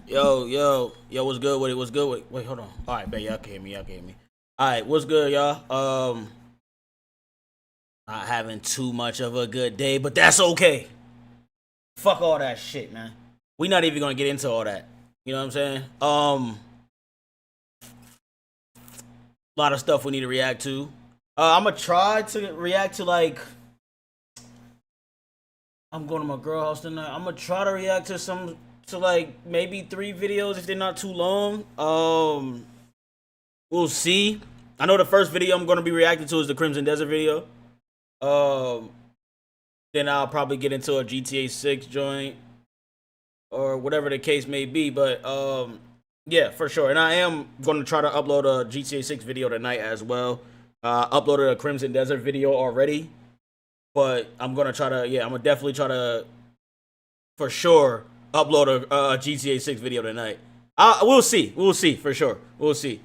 Yo, what's good with it? What's good with it? Wait, hold on. All right, bet y'all can hear me. Y'all can hear me. All right, what's good, y'all? Not having too much of a good day, but that's okay. Fuck all that shit, man. We not even gonna get into all that. You know what I'm saying? A lot of stuff we need to react to. I'm gonna try to react to I'm going to my girl house tonight. I'm gonna try to react to like maybe 3 videos if they're not too long. We'll see. I know the first video I'm gonna be reacting to is the Crimson Desert video. Um, then I'll probably get into a GTA 6 joint or whatever the case may be. But yeah, for sure. And I am gonna try to upload a GTA 6 video tonight as well. Uploaded a Crimson Desert video already, but I'm gonna try to. Yeah, I'm gonna definitely try to, for sure, upload a GTA 6 video tonight. We'll see. We'll see for sure. We'll see.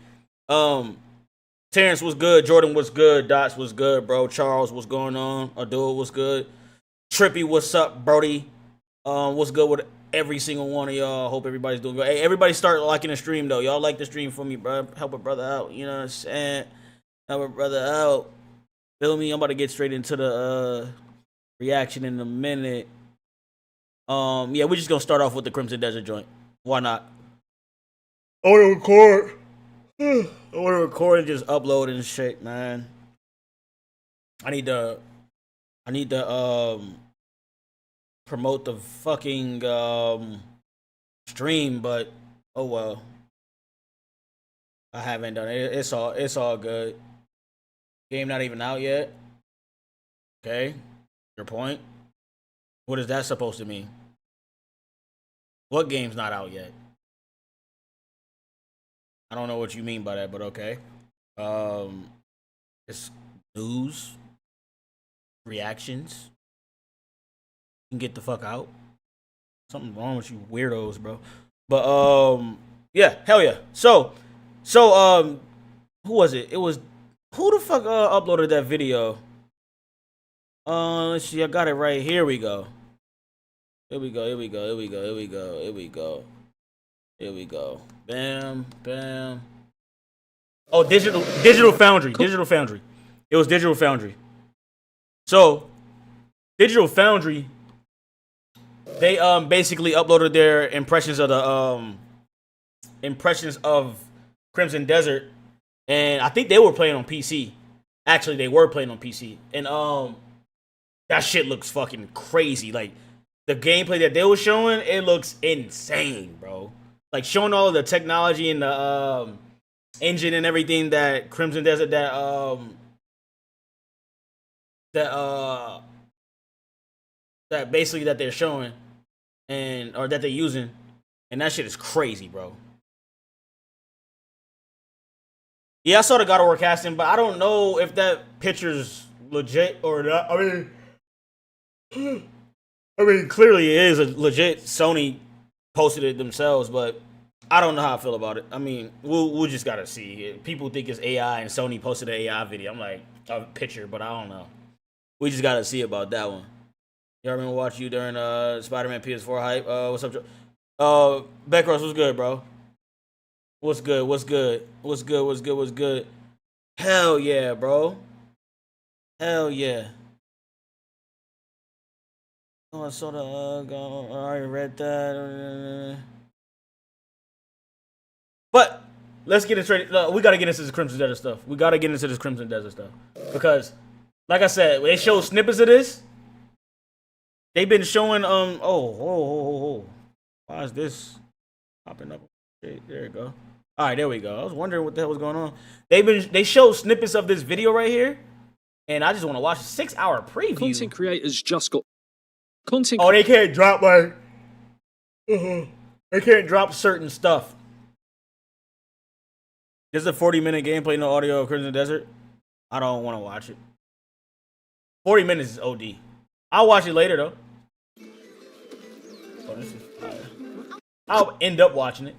Terrence was good. Jordan was good. Dots was good, bro. Charles, what's going on? Abdul was good. Trippy, what's up, Brody? What's good with every single one of y'all? Hope everybody's doing good. Hey, everybody start liking the stream though. Y'all like the stream for me, bro. Help a brother out. You know what I'm saying? Help a brother out. Feel me? I'm about to get straight into the reaction in a minute. Yeah, we're just gonna start off with the Crimson Desert joint. Why not? I wanna record. I wanna record and just upload and shit, man. I need to promote the fucking stream, but oh well. I haven't done it. It's all good. Game not even out yet. Okay. Your point. What is that supposed to mean? What game's not out yet? I don't know what you mean by that, but okay. It's news, reactions. You can get the fuck out. Something wrong with you weirdos, bro. But yeah, hell yeah. So who was it? It was who the fuck uploaded that video? Let's see. I got it right here. We go. Here we go. Here we go. Here we go. Here we go. Here we go. Here we go. Bam, bam. Oh, Digital Foundry. Digital Foundry. It was Digital Foundry. So, Digital Foundry, they basically uploaded their impressions of the Crimson Desert, and I think they were playing on PC. Actually, they were playing on PC, and that shit looks fucking crazy. Like the gameplay that they were showing, it looks insane, bro. Like showing all of the technology and the engine and everything that Crimson Desert that basically that they're showing or that they're using, and that shit is crazy, bro. Yeah, I saw the God of War casting, but I don't know if that picture's legit or not. I mean, clearly it is a legit. Sony posted it themselves, but I don't know how I feel about it. I mean, we'll just gotta see. People think it's AI, and Sony posted an AI video. I'm like, a picture, but I don't know. We just gotta see about that one. Y'all remember watching you during Spider-Man PS4 hype? What's up, Joe? Beckross, what's good, bro? What's good? What's good? What's good? What's good? What's good? Hell yeah, bro. Hell yeah. Oh, I saw the I already read that. But let's get it straight. We gotta get into this Crimson Desert stuff. We gotta get into this Crimson Desert stuff because, like I said, they show snippets of this. They've been showing oh. Why is this popping up? There you go. All right, there we go. I was wondering what the hell was going on. They showed snippets of this video right here, and I just want to watch a 6-hour preview. Content creators just got content. Oh, they can't drop like they can't drop certain stuff. This is a 40-minute gameplay, no audio of Crimson Desert. I don't want to watch it. 40 minutes is OD. I'll watch it later though. Oh, this is fire. I'll end up watching it.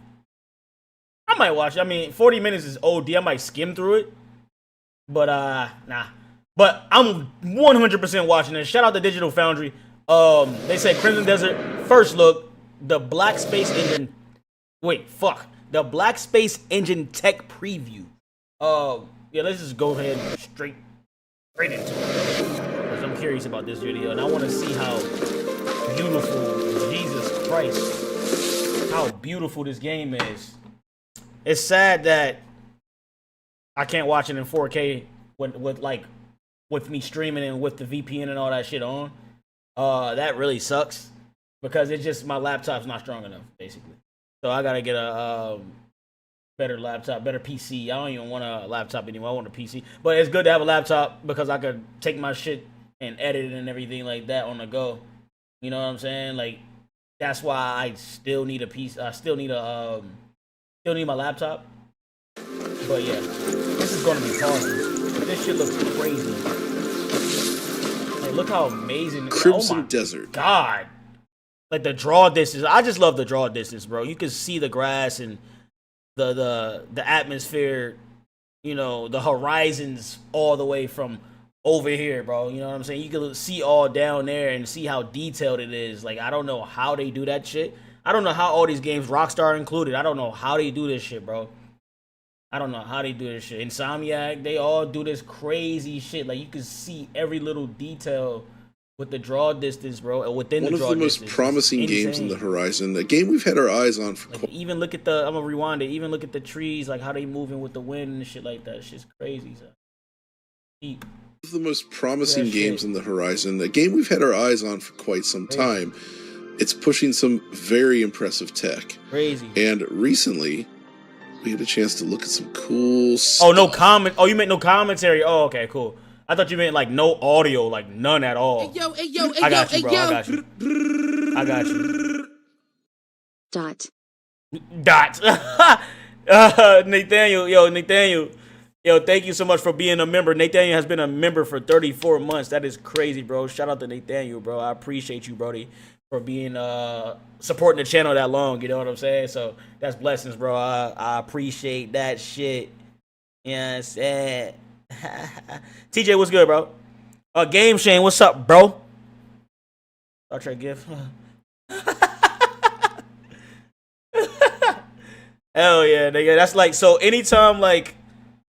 I might watch it. I mean, 40 minutes is OD. I might skim through it. But nah. But I'm 100% watching it. Shout out to Digital Foundry. They said Crimson Desert first look, the black space engine Wait, fuck. The Black Space Engine Tech Preview. Yeah, let's just go ahead and straight into it. Because I'm curious about this video, and I want to see how beautiful, Jesus Christ, how beautiful this game is. It's sad that I can't watch it in 4K with me streaming and with the VPN and all that shit on. That really sucks because it's just my laptop's not strong enough, basically. So I gotta get a better laptop, better PC. I don't even want a laptop anymore. I want a PC. But it's good to have a laptop because I could take my shit and edit it and everything like that on the go. You know what I'm saying? Like, that's why I still need a PC. I still need my laptop. But yeah, this is gonna be pausing. But this shit looks crazy. Like, look how amazing. Crimson oh my Desert. God. Like the draw distance. I just love the draw distance, bro. You can see the grass and the atmosphere, you know, the horizons all the way from over here, bro. You know what I'm saying? You can see all down there and see how detailed it is. Like, I don't know how they do that shit. I don't know how all these games, Rockstar included, I don't know how they do this shit, bro. I don't know how they do this shit. Insomniac, they all do this crazy shit. Like, you can see every little detail with the draw distance, bro, within the draw distance. One of the most promising games on the horizon. A game we've had our eyes on for like, even look at the, I'm gonna rewind it, even look at the trees, like how they moving with the wind and shit like that. Shit's crazy, so. One of the most promising games on the horizon. A game we've had our eyes on for quite some time. It's pushing some very impressive tech. Crazy. And recently, we had a chance to look at some cool stuff. Oh, no comment. Oh, you meant no commentary. Oh, okay, cool. I thought you meant like no audio, like none at all. Hey, yo, hey, yo, hey, I got yo, you, bro. hey, yo. I got you. I got you. Dot. Nathaniel, yo, thank you so much for being a member. Nathaniel has been a member for 34 months. That is crazy, bro. Shout out to Nathaniel, bro. I appreciate you, Brody, for being supporting the channel that long. You know what I'm saying? So that's blessings, bro. I appreciate that shit. You know what I'm saying? TJ, what's good, bro? Game Shane, what's up, bro? Star Trek GIF. Hell yeah, nigga. That's like, so anytime like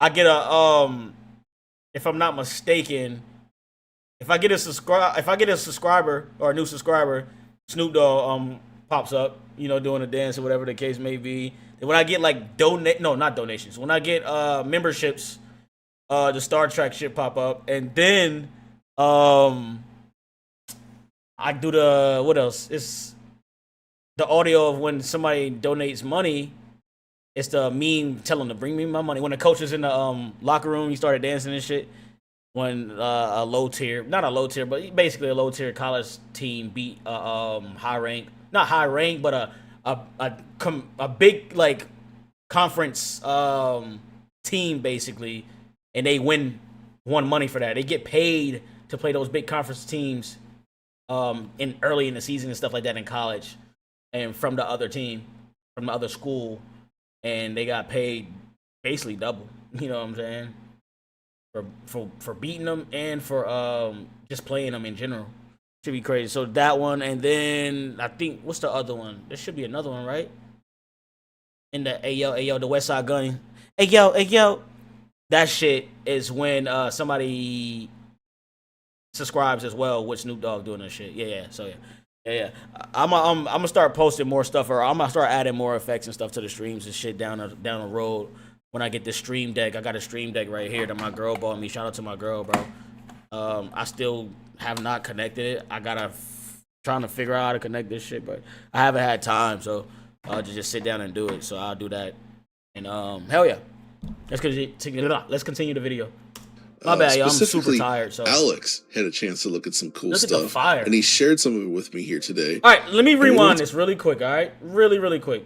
I get a if I'm not mistaken, if I get a subscriber or a new subscriber, Snoop Dogg pops up, you know, doing a dance or whatever the case may be. And when I get like not donations. When I get memberships, the Star Trek shit pop up, and then I do the, what else? It's the audio of when somebody donates money. It's the meme telling them to bring me my money. When the coach is in the locker room, he started dancing and shit. When a low tier, not a low tier, but basically a low tier college team beat high rank, not high rank, but a big like conference team basically, and they won money for that. They get paid to play those big conference teams in early in the season and stuff like that in college, and from the other team, from the other school. And they got paid basically double. You know what I'm saying? For beating them and for just playing them in general. Should be crazy. So that one, and then I think, what's the other one? There should be another one, right? In the Ayo, the West Side Gun. Ayo. That shit is when somebody subscribes as well with Snoop Dogg doing that shit. Yeah. So yeah. Yeah. I'm gonna start posting more stuff, or I'm gonna start adding more effects and stuff to the streams and shit down the road. When I get this stream deck, I got a stream deck right here that my girl bought me. Shout out to my girl, bro. I still have not connected it. I gotta trying to figure out how to connect this shit, but I haven't had time, so I'll just sit down and do it. So I'll do that. And hell yeah, let's continue the video. My bad, y'all. I'm super tired. So Alex had a chance to look at some cool look stuff, at the fire. and he shared some of it with me here today. All right, let me rewind this really quick. All right, really quick.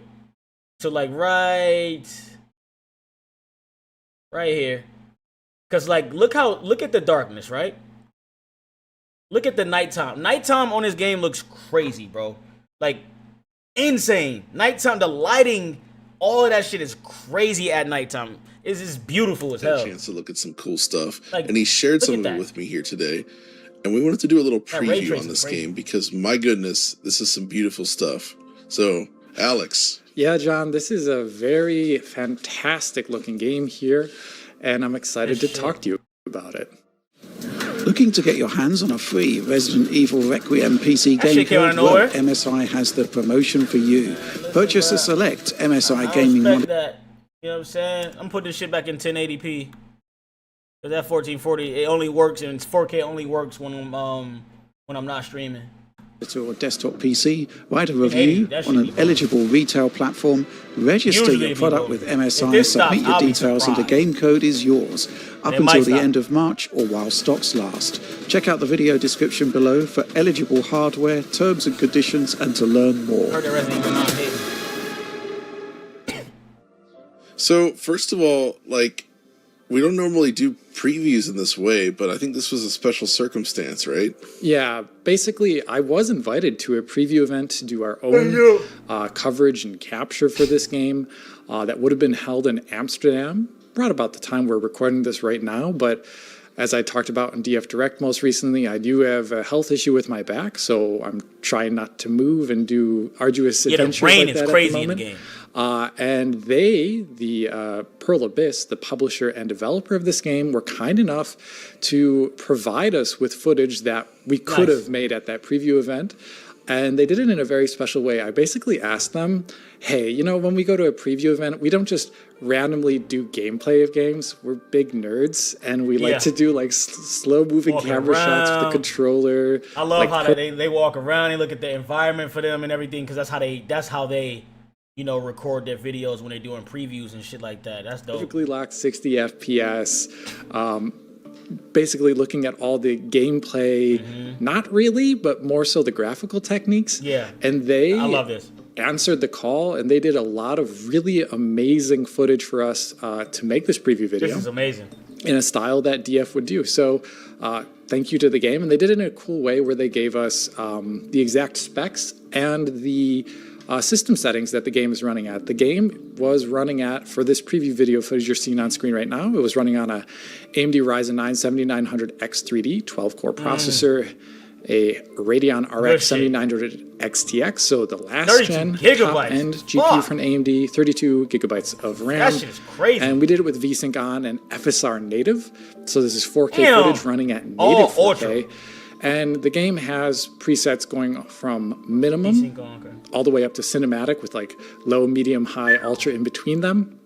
So like right here, cause like look at the darkness, right? Look at the nighttime. Nighttime on this game looks crazy, bro. Like insane. Nighttime, the lighting, all of that shit is crazy at nighttime. It's just beautiful as hell. Had a chance to look at some cool stuff, like, and he shared some of it with me here today. And we wanted to do a little preview on this game because, my goodness, this is some beautiful stuff. So, Alex, Yeah, John, this is a very fantastic looking game here, and I'm excited to talk to you about it. Looking to get your hands on a free Resident Evil Requiem PC game code? Well, MSI has the promotion for you. Purchase a select MSI gaming model. That. You know what I'm saying? I'm putting this shit back in 1080p. Cause that 1440, it only works, and 4K only works when I'm not streaming. Or desktop PC, write a review on an eligible retail platform, register your product with MSI, submit your details, and the game code is yours up until the end of March or while stocks last. Check out the video description below for eligible hardware, terms and conditions, and to learn more. So, first of all, like, we don't normally do previews in this way, but I think this was a special circumstance, right? Yeah, basically, I was invited to a preview event to do our own coverage and capture for this game that would have been held in Amsterdam, right about the time we're recording this right now. But as I talked about in DF Direct most recently, I do have a health issue with my back, so I'm trying not to move and do arduous adventures like that at the moment. The rain is crazy in the game. And they, the Pearl Abyss, the publisher and developer of this game, were kind enough to provide us with footage that we could have made at that preview event. And they did it in a very special way. I basically asked them, hey, you know, when we go to a preview event, we don't just randomly do gameplay of games. We're big nerds, and we like to do like slow-moving camera shots with the controller. I love how they walk around, they look at the environment for them and everything, because that's how they you know, record their videos when they're doing previews and shit like that. That's dope. Perfectly locked 60 FPS. Basically looking at all the gameplay, not really, but more so the graphical techniques. Yeah. And I love this. Answered the call, and they did a lot of really amazing footage for us to make this preview video. This is amazing. In a style that DF would do. So thank you to the game. And they did it in a cool way where they gave us the exact specs and the system settings that the game is running at. The game was running at, for this preview video footage you're seeing on screen right now, it was running on a AMD Ryzen 9 7900X 3D 12-core processor, a Radeon RX 7900 XTX, so the last gen top-end GPU from AMD, 32 gigabytes of RAM. That shit is crazy. And we did it with VSync on and FSR native, so this is 4K footage running at native 4K. Ultra. And the game has presets going from minimum all the way up to cinematic with like low, medium, high, ultra in between them.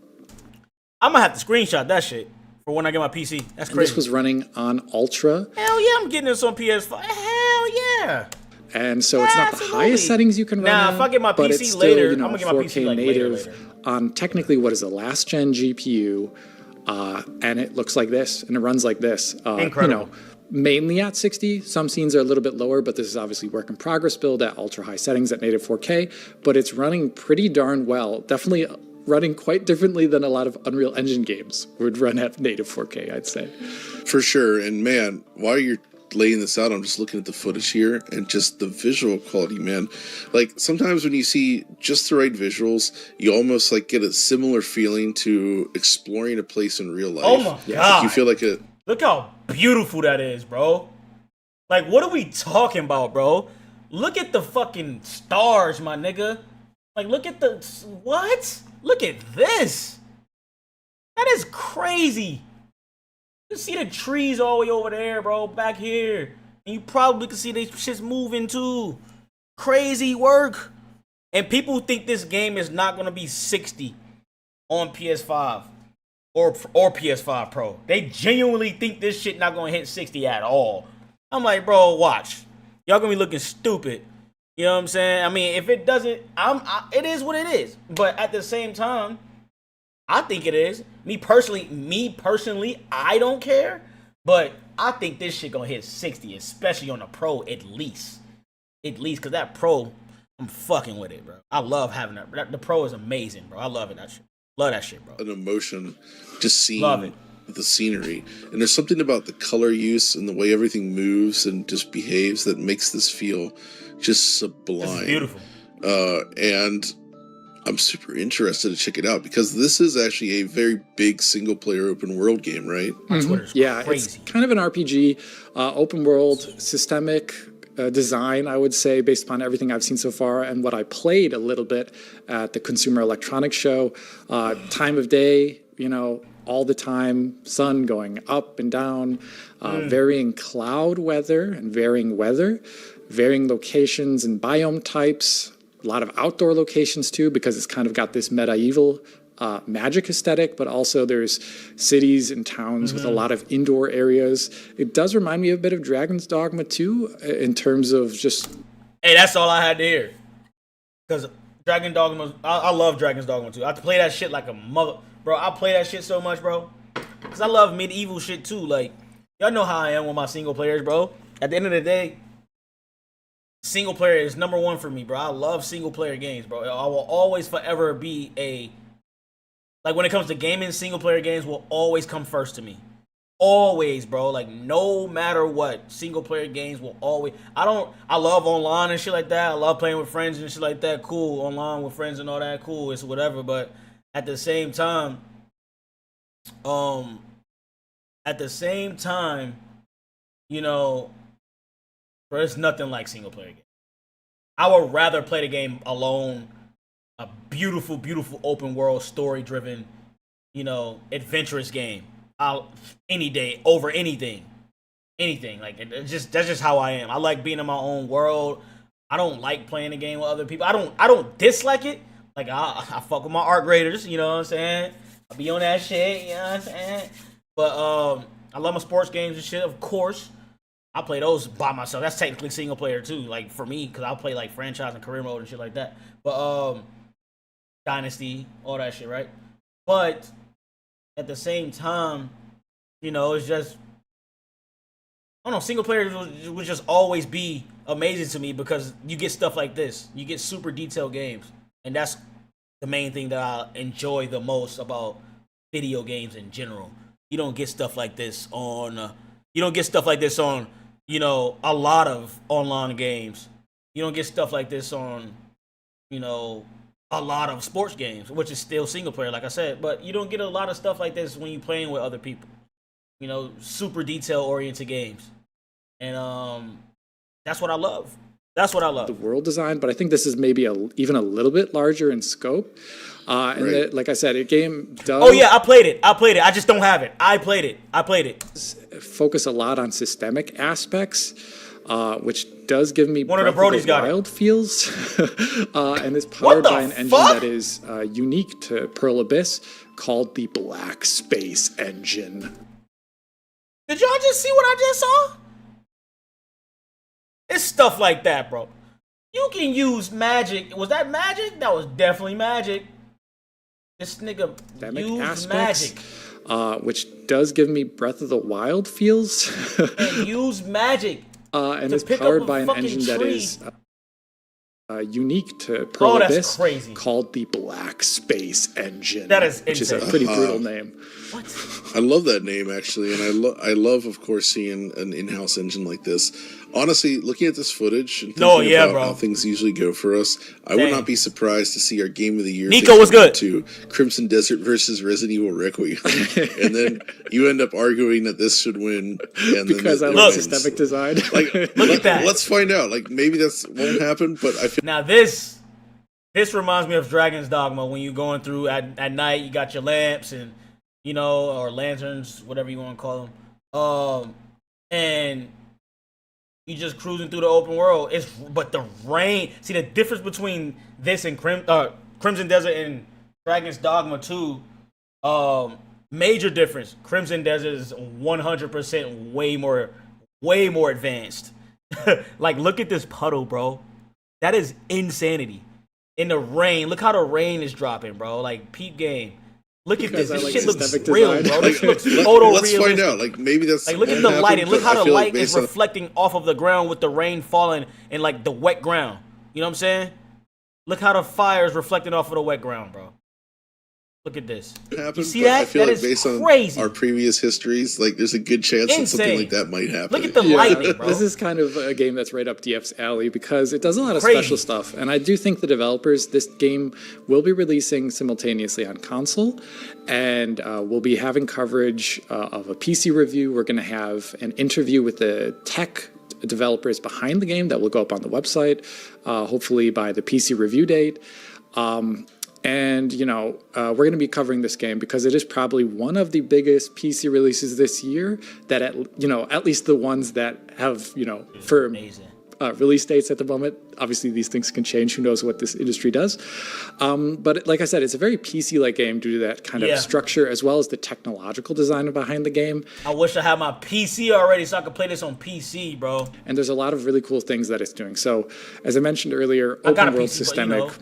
I'm gonna have to screenshot that shit for when I get my PC. That's crazy. And this was running on ultra. Hell yeah, I'm getting this on PS5. Hell yeah. And so it's not the highest settings you can run on, if I get my but PC it's still, later, you know, I'm gonna get 4K my PC like native later. On technically what is a last gen GPU, and it looks like this and it runs like this. Incredible. You know, mainly at 60. Some scenes are a little bit lower, but this is obviously work in progress build at ultra high settings at native 4K, but it's running pretty darn well. Definitely running quite differently than a lot of Unreal Engine games would run at native 4K, I'd say. For sure. And man, while you're laying this out, I'm just looking at the footage here and just the visual quality, man. Like sometimes when you see just the right visuals, you almost like get a similar feeling to exploring a place in real life. Oh my God. You feel like a... Look how beautiful that is, bro. Like, what are we talking about, bro? Look at the fucking stars, my nigga. Like, look at the... What? Look at this. That is crazy. You see the trees all the way over there, bro, back here. And you probably can see these shits moving, too. Crazy work. And people think this game is not going to be 60 on PS5. Or PS5 Pro. They genuinely think this shit not gonna hit 60 at all. I'm like, bro, watch. Y'all gonna be looking stupid. You know what I'm saying? I mean, if it doesn't, it is what it is. But at the same time, I think it is. Me personally, I don't care. But I think this shit gonna hit 60, especially on the Pro at least. Because that Pro, I'm fucking with it, bro. I love having that. The Pro is amazing, bro. I love it, that shit. Love that shit, bro. An emotion just seeing the scenery. And there's something about the color use and the way everything moves and just behaves that makes this feel just sublime. This is beautiful. And I'm super interested to check it out because this is actually a very big single player open world game, right? Yeah, crazy. It's kind of an RPG, open world, systemic, design, I would say, based upon everything I've seen so far and what I played a little bit at the Consumer Electronics Show. Time of day, all the time, sun going up and down, varying cloud weather and varying weather, varying locations and biome types, a lot of outdoor locations too, because it's kind of got this medieval magic aesthetic, but also there's cities and towns with a lot of indoor areas. It does remind me a bit of Dragon's Dogma 2 in terms of just... Hey, that's all I had to hear. Because Dragon Dogma, I love Dragon's Dogma 2. I play that shit like a mother... Bro, I play that shit so much, bro. Because I love medieval shit too. Like, y'all know how I am with my single players, bro. At the end of the day, single player is number one for me, bro. I love single player games, bro. I will always forever be a... Like, when it comes to gaming, single-player games will always come first to me. Always, bro. Like, no matter what, single-player games will always... I love online and shit like that. I love playing with friends and shit like that. Cool. Online with friends and all that. Cool. It's whatever. But at the same time, bro, it's nothing like single-player games. I would rather play the game alone. A beautiful, beautiful open world, story driven, adventurous game. Any day over anything. Like that's just how I am. I like being in my own world. I don't like playing the game with other people. I don't dislike it. Like I fuck with my art graders, you know what I'm saying? I'll be on that shit, you know what I'm saying? But I love my sports games and shit, of course. I play those by myself. That's technically single player too, like for me, because I'll play like franchise and career mode and shit like that. But Dynasty, all that shit, right? But at the same time, it's just, I don't know, single player would just always be amazing to me because you get stuff like this. You get super detailed games. And that's the main thing that I enjoy the most about video games in general. You don't get stuff like this on, a lot of online games. You don't get stuff like this on, a lot of sports games, which is still single player, like I said, but you don't get a lot of stuff like this when you're playing with other people. Super detail oriented games, and that's what I love. The world design, but I think this is maybe even a little bit larger in scope. And right. Like I said, a game does. Oh yeah, I played it. I just don't have it. I played it. Focus a lot on systemic aspects. Which does give me one of the Brody's got wild feels, and is powered by an engine that is unique to Pearl Abyss, called the Black Space Engine. Did y'all just see what I just saw? It's stuff like that, bro. You can use magic. Was that magic? That was definitely magic. This nigga used magic. Which does give me Breath of the Wild feels. And use magic. And is powered by an engine that is unique to Pearl Abyss, called the Black Space Engine. That is which is a pretty brutal name. What? I love that name actually, and I love, of course, seeing an in-house engine like this. Honestly, looking at this footage and thinking about how things usually go for us, I would not be surprised to see our game of the year. Nico was good. To Crimson Desert versus Resident Evil Requiem, and then you end up arguing that this should win. And because I like systemic design. Like, look at that. Let's find out. Like maybe that won't happen, but I feel now this reminds me of Dragon's Dogma when you're going through at night. You got your lamps and or lanterns, whatever you want to call them, and you just cruising through the open world. But the rain. See the difference between this and Crimson Desert and Dragon's Dogma 2. Major difference. Crimson Desert is 100% way more advanced. Like, look at this puddle, bro. That is insanity. In the rain, look how the rain is dropping, bro. Like, peep game. Look at this. This shit looks real, bro. This looks photorealistic. Let's find out. Like, maybe that's like, look at the lighting. Look how the light is reflecting off of the ground with the rain falling and like the wet ground. You know what I'm saying? Look how the fire is reflecting off of the wet ground, bro. Look at this. You see that? I feel that like based crazy. On our previous histories, like there's a good chance that something like that might happen. Look at the lightning, bro. This is kind of a game that's right up DF's alley because it does a lot of special stuff. And I do think the developers, this game will be releasing simultaneously on console. And we'll be having coverage of a PC review. We're going to have an interview with the tech developers behind the game that will go up on the website, hopefully by the PC review date. And, we're going to be covering this game because it is probably one of the biggest PC releases this year that, at least the ones that have, firm release dates at the moment. Obviously, these things can change. Who knows what this industry does? But like I said, it's a very PC-like game due to that kind of structure as well as the technological design behind the game. I wish I had my PC already so I could play this on PC, bro. And there's a lot of really cool things that it's doing. So, as I mentioned earlier, open world systemic.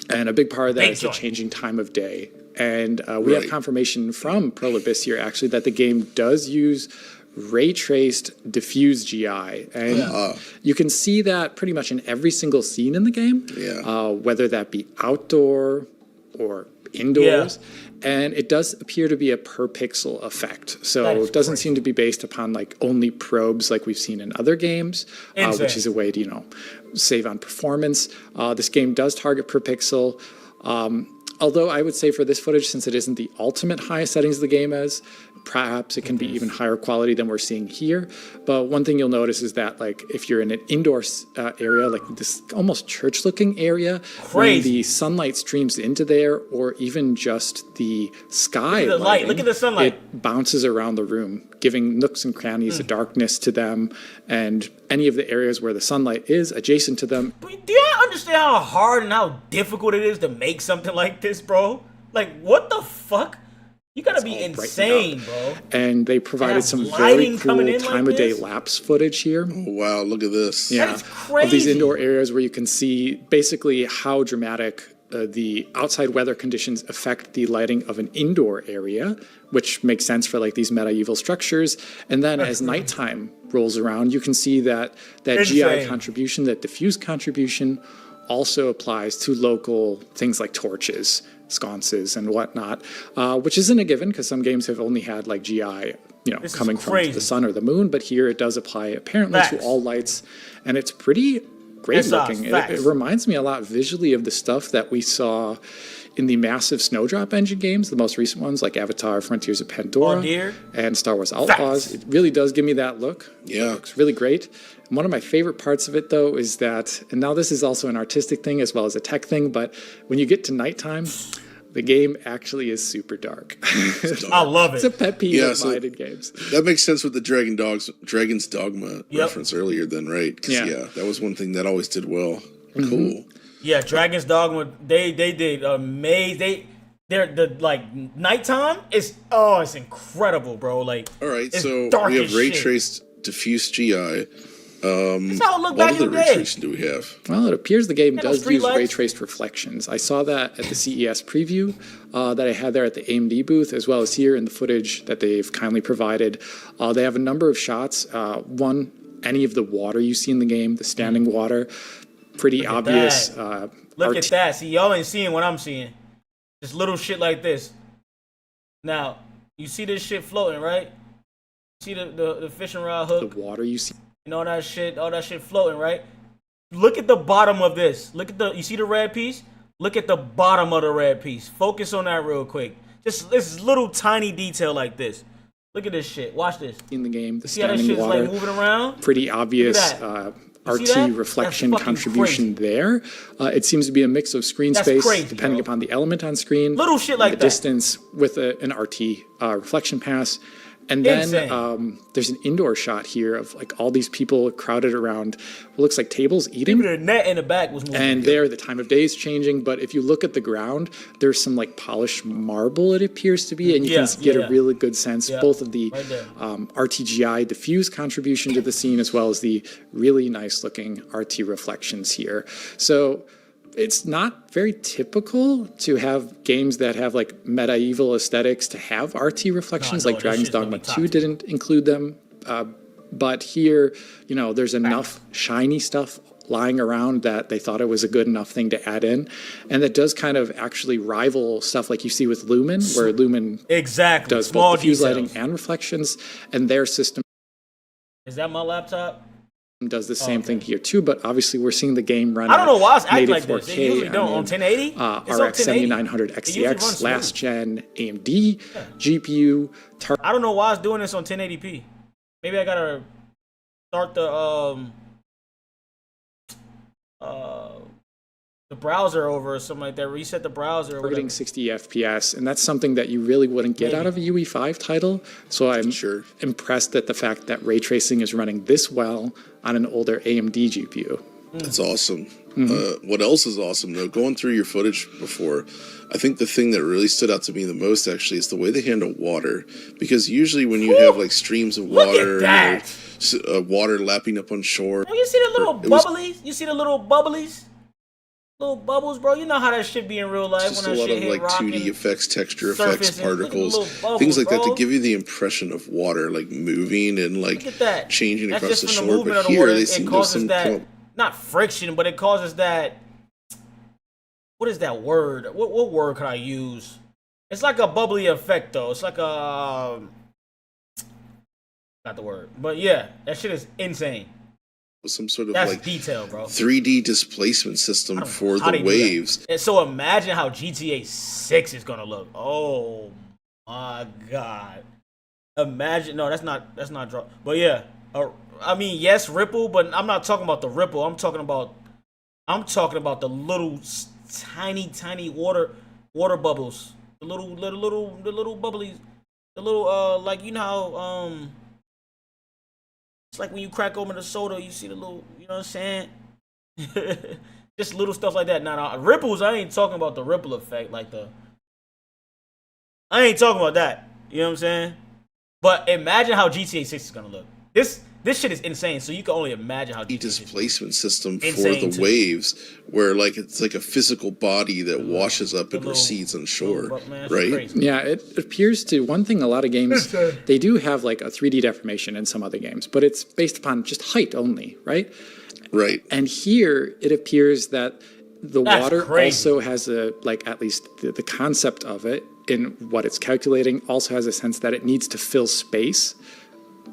And a big part of that is the changing time of day. And we have confirmation from Prolibis here, actually, that the game does use ray-traced diffuse GI. And you can see that pretty much in every single scene in the game, whether that be outdoor or indoors. And it does appear to be a per-pixel effect. So it doesn't seem to be based upon only probes like we've seen in other games, which is a way to, save on performance. This game does target per pixel. Although I would say for this footage, since it isn't the ultimate highest settings the game is, perhaps it can be even higher quality than we're seeing here. But one thing you'll notice is that, if you're in an indoor area, like this almost church-looking area, when the sunlight streams into there, or even just the sky lighting, look at the sunlight. It bounces around the room, giving nooks and crannies a darkness to them, and any of the areas where the sunlight is adjacent to them. Do y'all understand how hard and how difficult it is to make something like this, bro? What the fuck? You gotta be insane, bro. And they provided some very cool time-of-day lapse footage here. Oh, wow, look at this. That is crazy. Of these indoor areas where you can see basically how dramatic the outside weather conditions affect the lighting of an indoor area, which makes sense for these medieval structures. And then as nighttime rolls around, you can see that GI contribution, that diffuse contribution, also applies to local things like torches, sconces, and whatnot, which isn't a given because some games have only had GI, coming from the sun or the moon. But here it does apply apparently to all lights, and it's pretty great looking. It reminds me a lot visually of the stuff that we saw in the massive Snowdrop engine games, the most recent ones like Avatar, Frontiers of Pandora, and Star Wars Outlaws. It really does give me that look. Yeah. It looks really great. And one of my favorite parts of it, though, is that, and now this is also an artistic thing as well as a tech thing, but when you get to nighttime, the game actually is super dark. I love it. It's a pet peeve of mine in games. That makes sense with the Dragon's Dogma reference earlier then, right? Because, that was one thing that always did well. Cool. Yeah, Dragon's Dogma, they did amazing. They're the nighttime is it's incredible, bro. All right, so dark we as have ray shit. traced diffuse GI. That's how it looked What back in other the ray day. tracing do we have? Well, it appears the game does use streetlights. ray-traced reflections. I saw that at the CES preview that I had there at the AMD booth, as well as here in the footage that they've kindly provided. They have a number of shots. One, any of the water you see in the game, the standing water, pretty obvious. Look at that. See, y'all ain't seeing what I'm seeing. Just little shit like this. Now, you see this shit floating, right? See the fishing rod hook? The water you see. And all that shit floating, right? Look at the bottom of this. You see the red piece? Look at the bottom of the red piece. Focus on that real quick. Just this little tiny detail like this. Look at this shit. Watch this. In the game, the See how that standing shit's water, moving around? pretty obvious RT reflection That's contribution there. It seems to be a mix of screen space, depending upon the element on screen. Little shit like the that. distance with an RT reflection pass. And then there's an indoor shot here of all these people crowded around what looks like tables eating. Even the net in the back was moving. And there, the time of day is changing. But if you look at the ground, there's some polished marble, it appears to be. And you can get a really good sense both of the RTGI diffuse contribution to the scene as well as the really nice looking RT reflections here. So it's not very typical to have games that have medieval aesthetics to have RT reflections. Dragon's Dogma 2 didn't include them. But here, there's enough shiny stuff lying around that they thought it was a good enough thing to add in. And that does kind of actually rival stuff like you see with Lumen, where Lumen does both diffuse lighting and reflections, and their system is that my laptop? Does the same thing here too, but obviously we're seeing the game run. I don't know why it's acting native like 4K. this. They usually don't on 1080. RX 7900 XTX, last gen AMD GPU. I don't know why it's doing this on 1080p. Maybe I gotta start the browser over or something like that. Reset the browser. We're getting 60 FPS, and that's something that you really wouldn't get out of a UE5 title. So I'm impressed at the fact that ray tracing is running this well on an older AMD GPU. That's awesome. What else is awesome, though, going through your footage before, I think the thing that really stood out to me the most, actually, is the way they handle water. Because usually when you have, like, streams of water, or water lapping up on shore. Oh, you see the little bubblies? You see the little bubblies? Little bubbles, bro. You know how that shit be in real life. Just when a that lot shit of, hit like, 2D effects, texture effects, particles, bubbles, things like bro. that to give you the impression of water, like, moving and, like, changing That's across just the from shore. movement But of the here, water. they It seem to causes come that, up. not friction, but it causes that, what is that word? What word could I use? It's like a bubbly effect, though. It's like a, not the word. But yeah, that shit is insane. Some sort of That's like detail, bro. 3D displacement system for the waves. And so imagine how GTA 6 is gonna look. Oh my god! Imagine. No, that's not draw. But yeah, I mean, yes, ripple, but I'm not talking about the ripple. I'm talking about the little tiny water bubbles. The little bubblies. The little like, you know how it's like when you crack open the soda, you see the little, you know what I'm saying? Just little stuff like that. Now, ripples, I ain't talking about the ripple effect, I ain't talking about that. You know what I'm saying? But imagine how GTA 6 is gonna look. This shit is insane, so you can only imagine how GTA 6 displacement system for the waves, where like it's like a physical body that washes up and recedes on shore, right? Yeah, it appears to, one thing a lot of games, they do have like a 3D deformation in some other games, but it's based upon just height only, right? Right. And here it appears that the water also has a, like, at least the concept of it in what it's calculating also has a sense that it needs to fill space.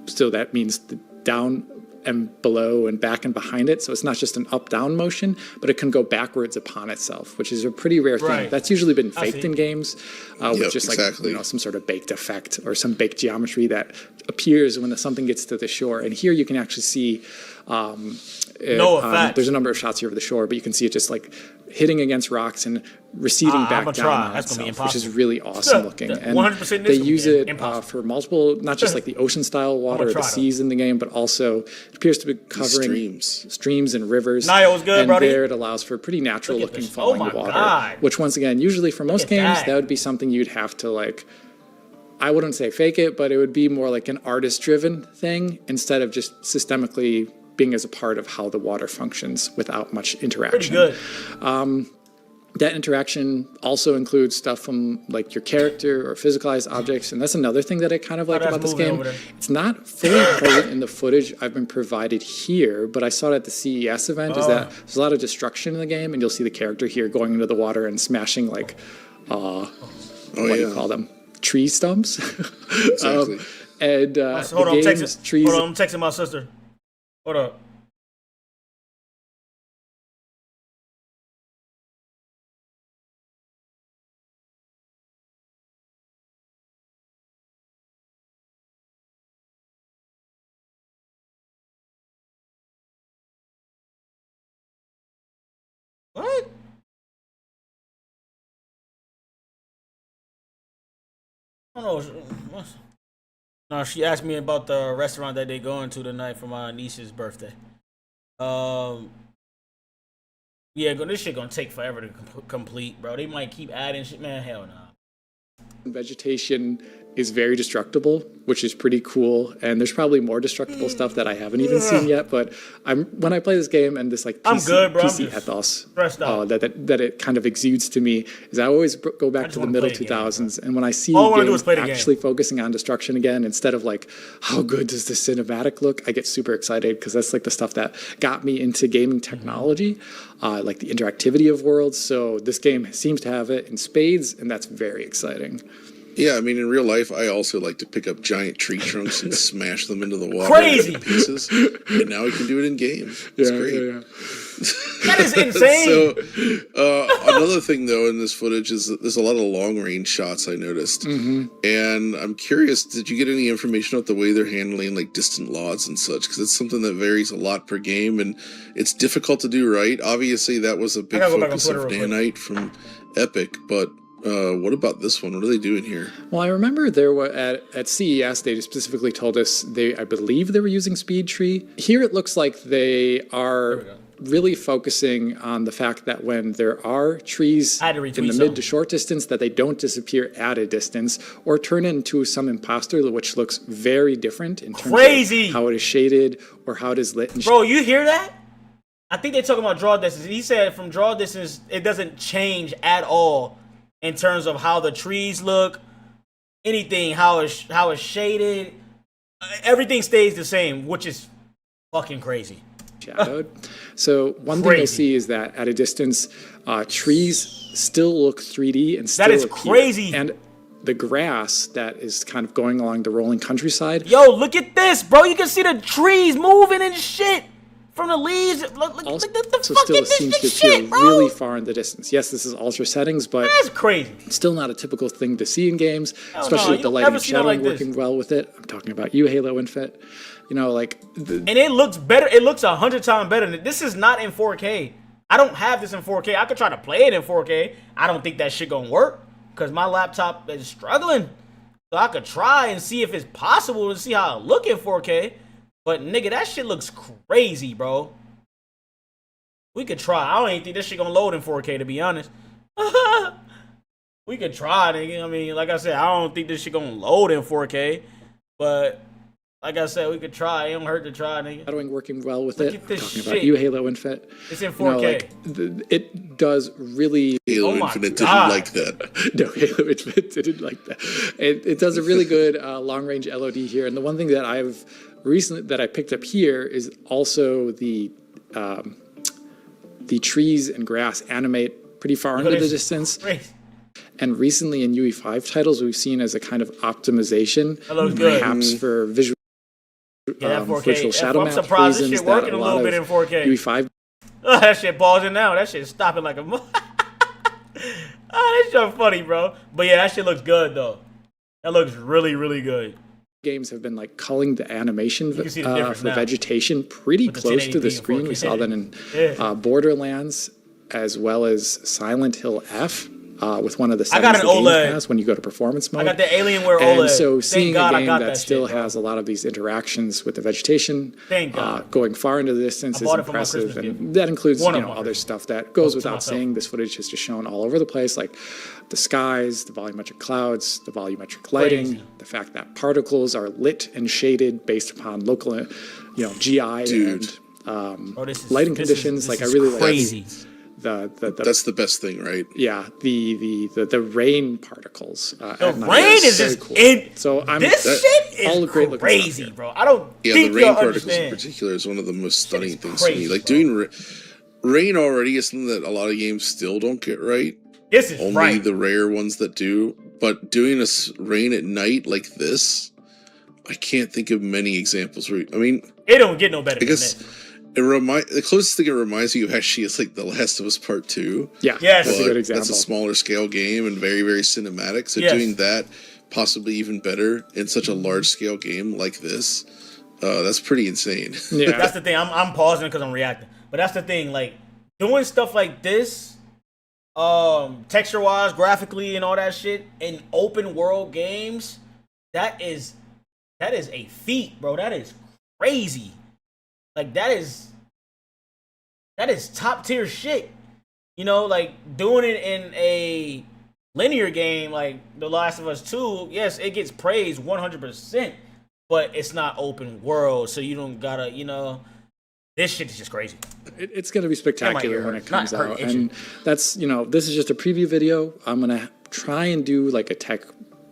So that means the down and below and back and behind it. So it's not just an up-down motion, but it can go backwards upon itself, which is a pretty rare thing. That's usually been faked in games with just like, you know, some sort of baked effect or some baked geometry that appears when something gets to the shore. And here you can actually see there's a number of shots here of the shore, but you can see it just like hitting against rocks and receding back down on itself, which is really awesome looking. And 100% they use it for multiple, not just like the ocean-style water or the seas in the game, but also it appears to be covering streams and rivers. And there it allows for pretty natural-looking falling water, which once again, usually for most games, that would be something you'd have to like, I wouldn't say fake it, but it would be more like an artist-driven thing instead of just systemically being as a part of how the water functions without much interaction. Pretty good. That interaction also includes stuff from like your character or physicalized objects, and that's another thing that I kind of like about this game. It's not fully present in the footage I've been provided here, but I saw it at the CES event, is that there's a lot of destruction in the game, and you'll see the character here going into the water and smashing like, what do you call them? Tree stumps. Exactly. And hold on, I'm texting my sister. Hold up. What? I don't know. No, she asked me about the restaurant that they going to tonight for my niece's birthday. Yeah, this shit gonna take forever to complete, bro. They might keep adding shit, man. Hell no. Vegetation is very destructible, which is pretty cool. And there's probably more destructible stuff that I haven't even seen yet. But when I play this game and this like PC ethos that it kind of exudes to me, is I always go back to the middle 2000s. And when I see games actually focusing on destruction again, instead of like, how good does the cinematic look, I get super excited because that's like the stuff that got me into gaming technology, like the interactivity of worlds. So this game seems to have it in spades, and that's very exciting. Yeah, I mean, in real life, I also like to pick up giant tree trunks and smash them into the water Crazy pieces. And now I can do it in game. It's great. Yeah. That is insane. So, another thing though in this footage is that there's a lot of long range shots I noticed, and I'm curious, did you get any information about the way they're handling like distant lods and such? Because it's something that varies a lot per game, and it's difficult to do right. Obviously, that was a big focus of Nanite from Epic, but what about this one? What are they doing here? Well, I remember there were at CES, they specifically told us I believe they were using Speed Tree. Here it looks like they are really focusing on the fact that when there are trees in the mid to short distance, that they don't disappear at a distance or turn into some imposter, which looks very different in terms of how it is shaded or how it is lit. Bro, you hear that? I think they're talking about draw distance. He said from draw distance, it doesn't change at all in terms of how the trees look, anything, how it's shaded. Everything stays the same, which is fucking crazy. Shadowed. So one thing you'll see is that at a distance, trees still look 3D and still that is crazy. And the grass that is kind of going along the rolling countryside. Yo, look at this, bro. You can see the trees moving and shit from the leaves. Look also the still fucking seems to shit, feel bro. really far in the distance. Yes, this is ultra settings, but that's crazy. Still not a typical thing to see in games, Hell especially no, with the lighting and shadowing working well with it. I'm talking about you, Halo Infinite. You know, like... and it looks better. It looks 100 times better. This is not in 4K. I don't have this in 4K. I could try to play it in 4K. I don't think that shit gonna work because my laptop is struggling. So I could try and see if it's possible to see how it look in 4K. But nigga, that shit looks crazy, bro. We could try. I don't even think this shit gonna load in 4K, to be honest. We could try, nigga. I mean, like I said, I don't think this shit gonna load in 4K. But like I said, we could try. It don't hurt to try, nigga. Shadowing working well with Look it. at this Talking shit. about you, Halo Infinite. It's in 4K. You know, like, it does really... Halo Infinite didn't like that. No, Halo Infinite didn't like that. It does a really good long-range LOD here. And the one thing that I picked up here is also the trees and grass animate pretty far into the distance. And recently in UE5 titles, we've seen as a kind of optimization, perhaps for visual shadow map reasons, this shit that working a a little lot bit of in 4K. UE5. Oh, that shit pausing now. That shit stopping like a. Oh, that's so funny, bro. But yeah, that shit looks good though. That looks really, really good. Games have been like culling the animation for now. vegetation pretty close to the screen. We saw that in Borderlands as well as Silent Hill F. With one of the settings the game has when you go to performance mode. I got the Alienware OLED. And so seeing a game that still shit, has a lot of these interactions with the vegetation going far into the distance is impressive. And that includes other stuff that goes without saying. This footage is just shown all over the place, like the skies, the volumetric clouds, the volumetric lighting, the fact that particles are lit and shaded based upon local GI and lighting conditions. Like I really like that's the best thing, right? Yeah, the rain particles. The rain is just cool. in. So this shit is all great crazy, bro. I don't. Yeah, think the rain particles understand. in particular is one of the most stunning things to crazy, me. Like bro. doing rain already is something that a lot of games still don't get right. This is only the rare ones that do. But doing a rain at night like this, I can't think of many examples. It don't get no better. I guess. Than this. The closest thing it reminds me of actually is like The Last of Us Part 2. Yeah, yes, that's a good example. That's a smaller scale game and very, very cinematic. So doing that possibly even better in such a large scale game like this, that's pretty insane. Yeah, that's the thing. I'm pausing because I'm reacting. But that's the thing. Like doing stuff like this, texture wise, graphically, and all that shit in open world games, that is a feat, bro. That is crazy. Like that is top tier shit. Like doing it in a linear game like The Last of Us 2, yes, it gets praised 100%, but it's not open world, so you don't gotta, this shit is just crazy. It's gonna be spectacular when it comes out, and that's this is just a preview video. I'm gonna try and do like a tech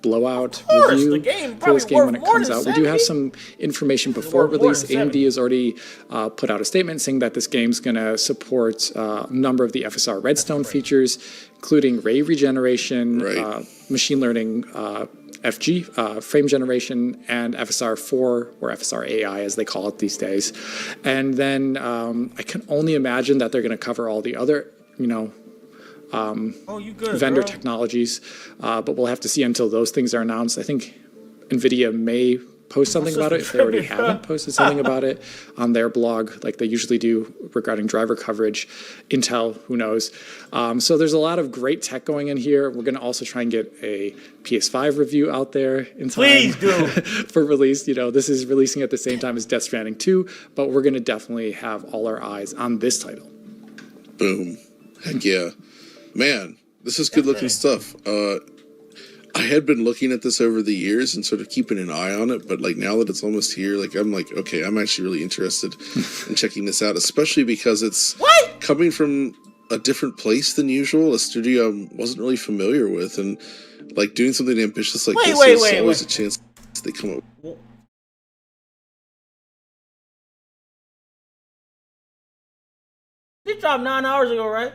blowout the review game for this probably game when it worth more comes than out. We do have 70. some information before worth more release. than 70. AMD has already put out a statement saying that this game's going to support a number of the FSR Redstone features, including ray regeneration, machine learning, FG, frame generation, and FSR4, or FSR AI as they call it these days. And then I can only imagine that they're going to cover all the other, vendor technologies, but we'll have to see until those things are announced. I think NVIDIA may post something about it if they already haven't posted something about it on their blog like they usually do regarding driver coverage. Intel, who knows. So there's a lot of great tech going in here. We're going to also try and get a PS5 review out there in time. Please do. For release. This is releasing at the same time as Death Stranding 2, but we're going to definitely have all our eyes on this title. Boom. Heck yeah. Man, this is good looking stuff. I had been looking at this over the years and sort of keeping an eye on it, but like now that it's almost here, like I'm like, okay, I'm actually really interested in checking this out, especially because it's coming from a different place than usual, a studio I wasn't really familiar with, and like doing something ambitious like this is always a chance they come up. This dropped 9 hours ago, right?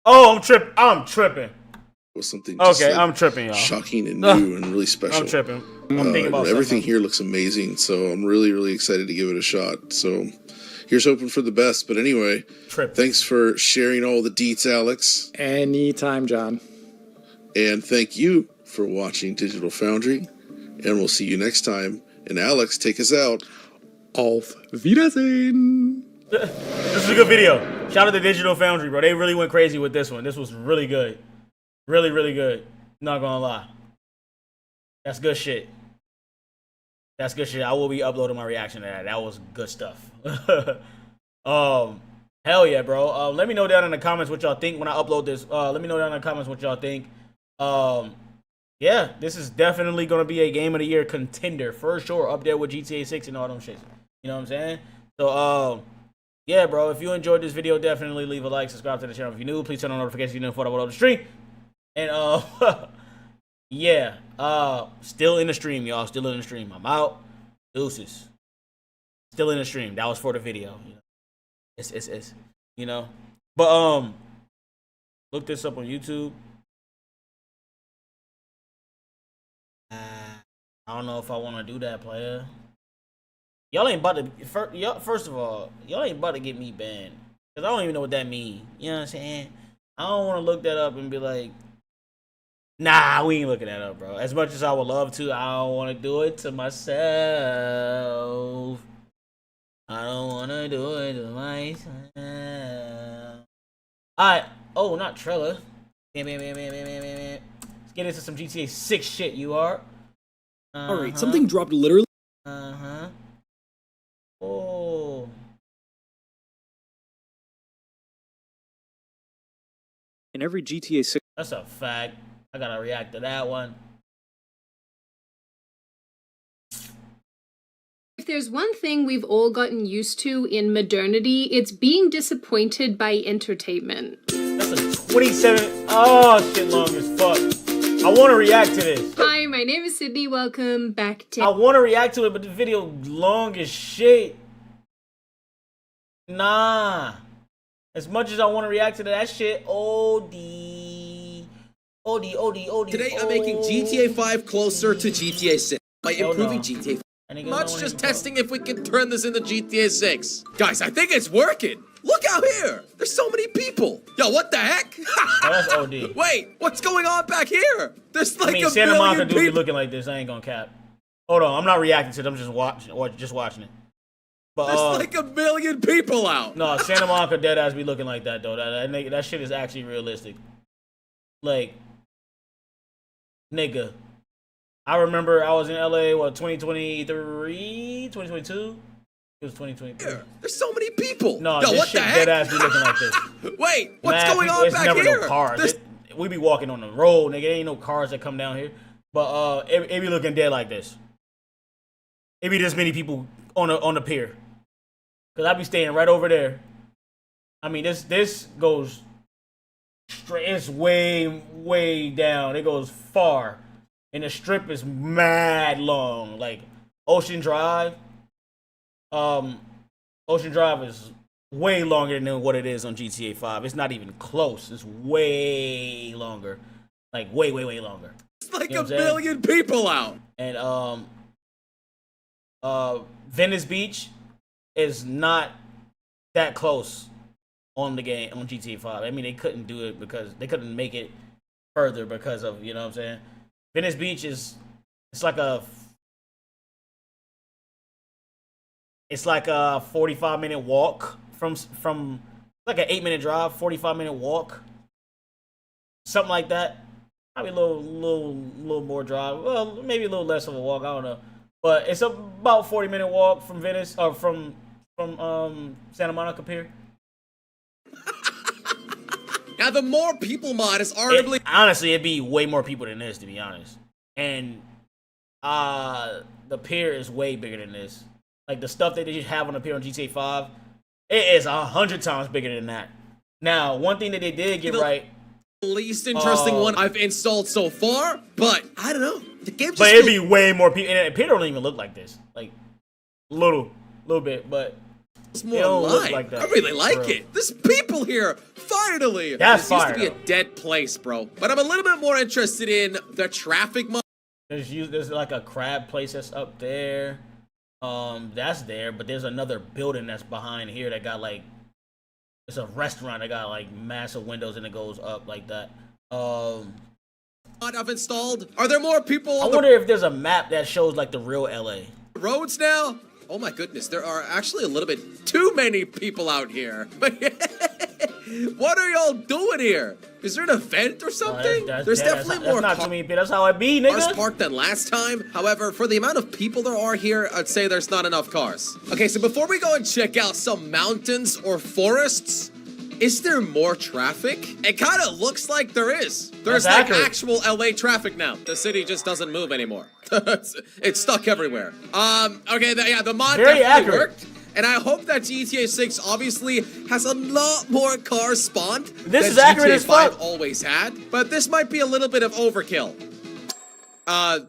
Oh, I'm tripping. Was something just I'm tripping, y'all. Shocking and new and really special. I'm tripping. I'm thinking about everything here looks amazing, so I'm really, really excited to give it a shot. So here's hoping for the best. But anyway, thanks for sharing all the deets, Alex. Anytime, John. And thank you for watching Digital Foundry, and we'll see you next time. And Alex, take us out. Auf Wiedersehen. This is a good video. Shout out to Digital Foundry, bro. They really went crazy with this one. This was really good. Really, really good. Not gonna lie. That's good shit. That's good shit. I will be uploading my reaction to that. That was good stuff. Hell yeah, bro. Let me know down in the comments what y'all think when I upload this. Let me know down in the comments what y'all think. Yeah, this is definitely gonna be a game of the year contender for sure. Up there with GTA 6 and all them shits. You know what I'm saying? So, yeah, bro, if you enjoyed this video, definitely leave a like, subscribe to the channel if you're new. Please turn on notifications so you know before I upload the stream. And, yeah, still in the stream, y'all. Still in the stream. I'm out. Deuces. Still in the stream. That was for the video. You know? It's you know. But, look this up on YouTube. I don't know if I want to do that, player. Y'all ain't about to, first of all, y'all ain't about to get me banned. Because I don't even know what that means. You know what I'm saying? I don't want to look that up and be like, nah, we ain't looking that up, bro. As much as I would love to, I don't want to do it to myself. I don't want to do it to myself. Alright. Oh, not Trella. Bam. Let's get into some GTA 6 shit, you are. Alright, something dropped literally. Oh. In every GTA 6. That's a fact. I gotta react to that one. If there's one thing we've all gotten used to in modernity, it's being disappointed by entertainment. That's a 27. Oh, shit, long as fuck. I want to react to this. Hi, my name is Sydney. Welcome back to... I want to react to it, but the video long as shit. Nah. As much as I want to react to that shit, OD. Today I'm making GTA 5 closer to GTA 6 by improving GTA 5. Much just testing if we can turn this into GTA 6. Guys, I think it's working. Look out here! There's so many people! Yo, what the heck? Oh, that's OD. Wait, what's going on back here? There's like a Santa billion Monica do be people. looking like this. I ain't gonna cap. Hold on, I'm not reacting to it. I'm just watching it. But There's like a million people out. No, Santa Monica deadass be looking like that though. That shit is actually realistic. Like, nigga, I remember I was in LA. 2023, 2022. It was 2023. There's so many people. No, yo, this what shit the heck? deadass be looking like this. Wait, what's going on it's back never here? No cars. We be walking on the road, nigga. There ain't no cars that come down here. But it be looking dead like this. It be this many people on the pier. Cause I be staying right over there. I mean, this goes straight. It's way down. It goes far, and the strip is mad long. Like Ocean Drive. Ocean Drive is way longer than what it is on GTA 5. It's not even close. It's way longer. Like way longer. It's like a billion people out. And Venice Beach is not that close on the game on GTA 5. I mean, they couldn't do it because they couldn't make it further because of, you know what I'm saying? Venice Beach it's like a 45-minute walk from like an 8-minute drive, 45-minute walk. Something like that. Probably a little more drive. Well, maybe a little less of a walk. I don't know. But it's about 40-minute walk from Venice or from Santa Monica Pier. Now the more people mod is arguably honestly it'd be way more people than this, to be honest. And the pier is way bigger than this. Like the stuff that they have on the pier on GTA 5, it is 100 times bigger than that. Now, one thing that they did get right. Least interesting one I've installed so far, but I don't know. The game just it'd be way more people. And the pier don't even look like this. Like little bit, but it's more alive. Like that. I really like it. There's people here. Finally. That's this used to be a dead place, bro. But I'm a little bit more interested in the traffic mod. There's like a crab place that's up there. That's there, but there's another building that's behind here that got like, it's a restaurant that got like massive windows and it goes up like that. I've installed. Are there more people? I wonder if there's a map that shows like the real LA roads now. Oh my goodness, there are actually a little bit too many people out here. What are y'all doing here? Is there an event or something? There's definitely more cars. That's how it be, nigga. Cars parked than last time. However, for the amount of people there are here, I'd say there's not enough cars. Okay, so before we go and check out some mountains or forests, is there more traffic? It kind of looks like there is. There's like actual LA traffic now. The city just doesn't move anymore. It's stuck everywhere. Okay, yeah, the mod definitely worked. And I hope that GTA 6 obviously has a lot more cars spawned this is accurate GTA as fuck. 5 always had. But this might be a little bit of overkill. No,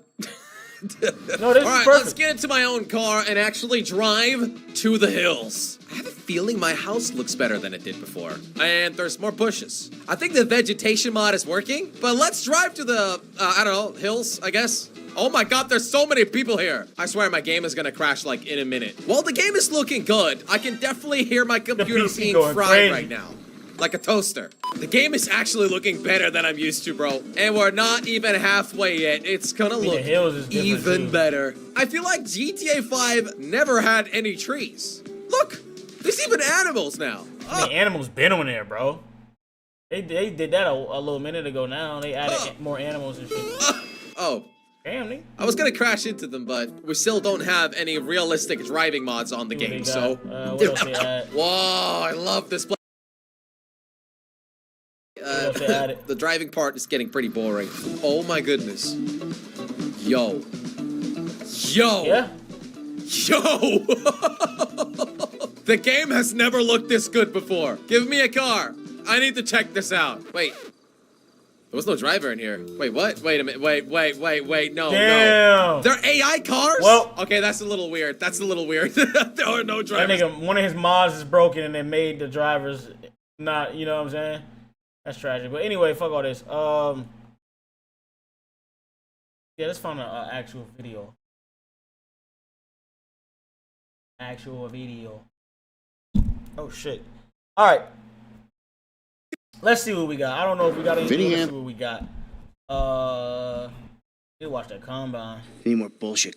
this Alright, let's get into my own car and actually drive to the hills. I have a feeling my house looks better than it did before. And there's more bushes. I think the vegetation mod is working. But let's drive to the, I don't know, hills, I guess. Oh my god, there's so many people here. I swear my game is gonna crash like in a minute. While the game is looking good, I can definitely hear my computer being fried right now. Like a toaster. The game is actually looking better than I'm used to, bro. And we're not even halfway yet. It's gonna look even better. I feel like GTA 5 never had any trees. Look, there's even animals now. I mean, animals been on there, bro. They did that a little minute ago now. They added more animals and shit. Oh. Damn, I was gonna crash into them, but we still don't have any realistic driving mods on the game, so... What else they add? Whoa, I love this place. The driving part is getting pretty boring. Oh my goodness. Yo. Yeah? Yo! The game has never looked this good before. Give me a car. I need to check this out. Wait. There was no driver in here. Wait, what? Wait a minute. Wait. No, Damn. no. They're AI cars? Well, okay, that's a little weird. There are no drivers. That nigga, one of his mods is broken and they made the drivers not, you know what I'm saying? That's tragic. But anyway, fuck all this. Yeah, let's find an actual video. Oh shit. All right. Let's see what we got. I don't know if we got anything. Let's see what we got. You watch that combine. Any more bullshit?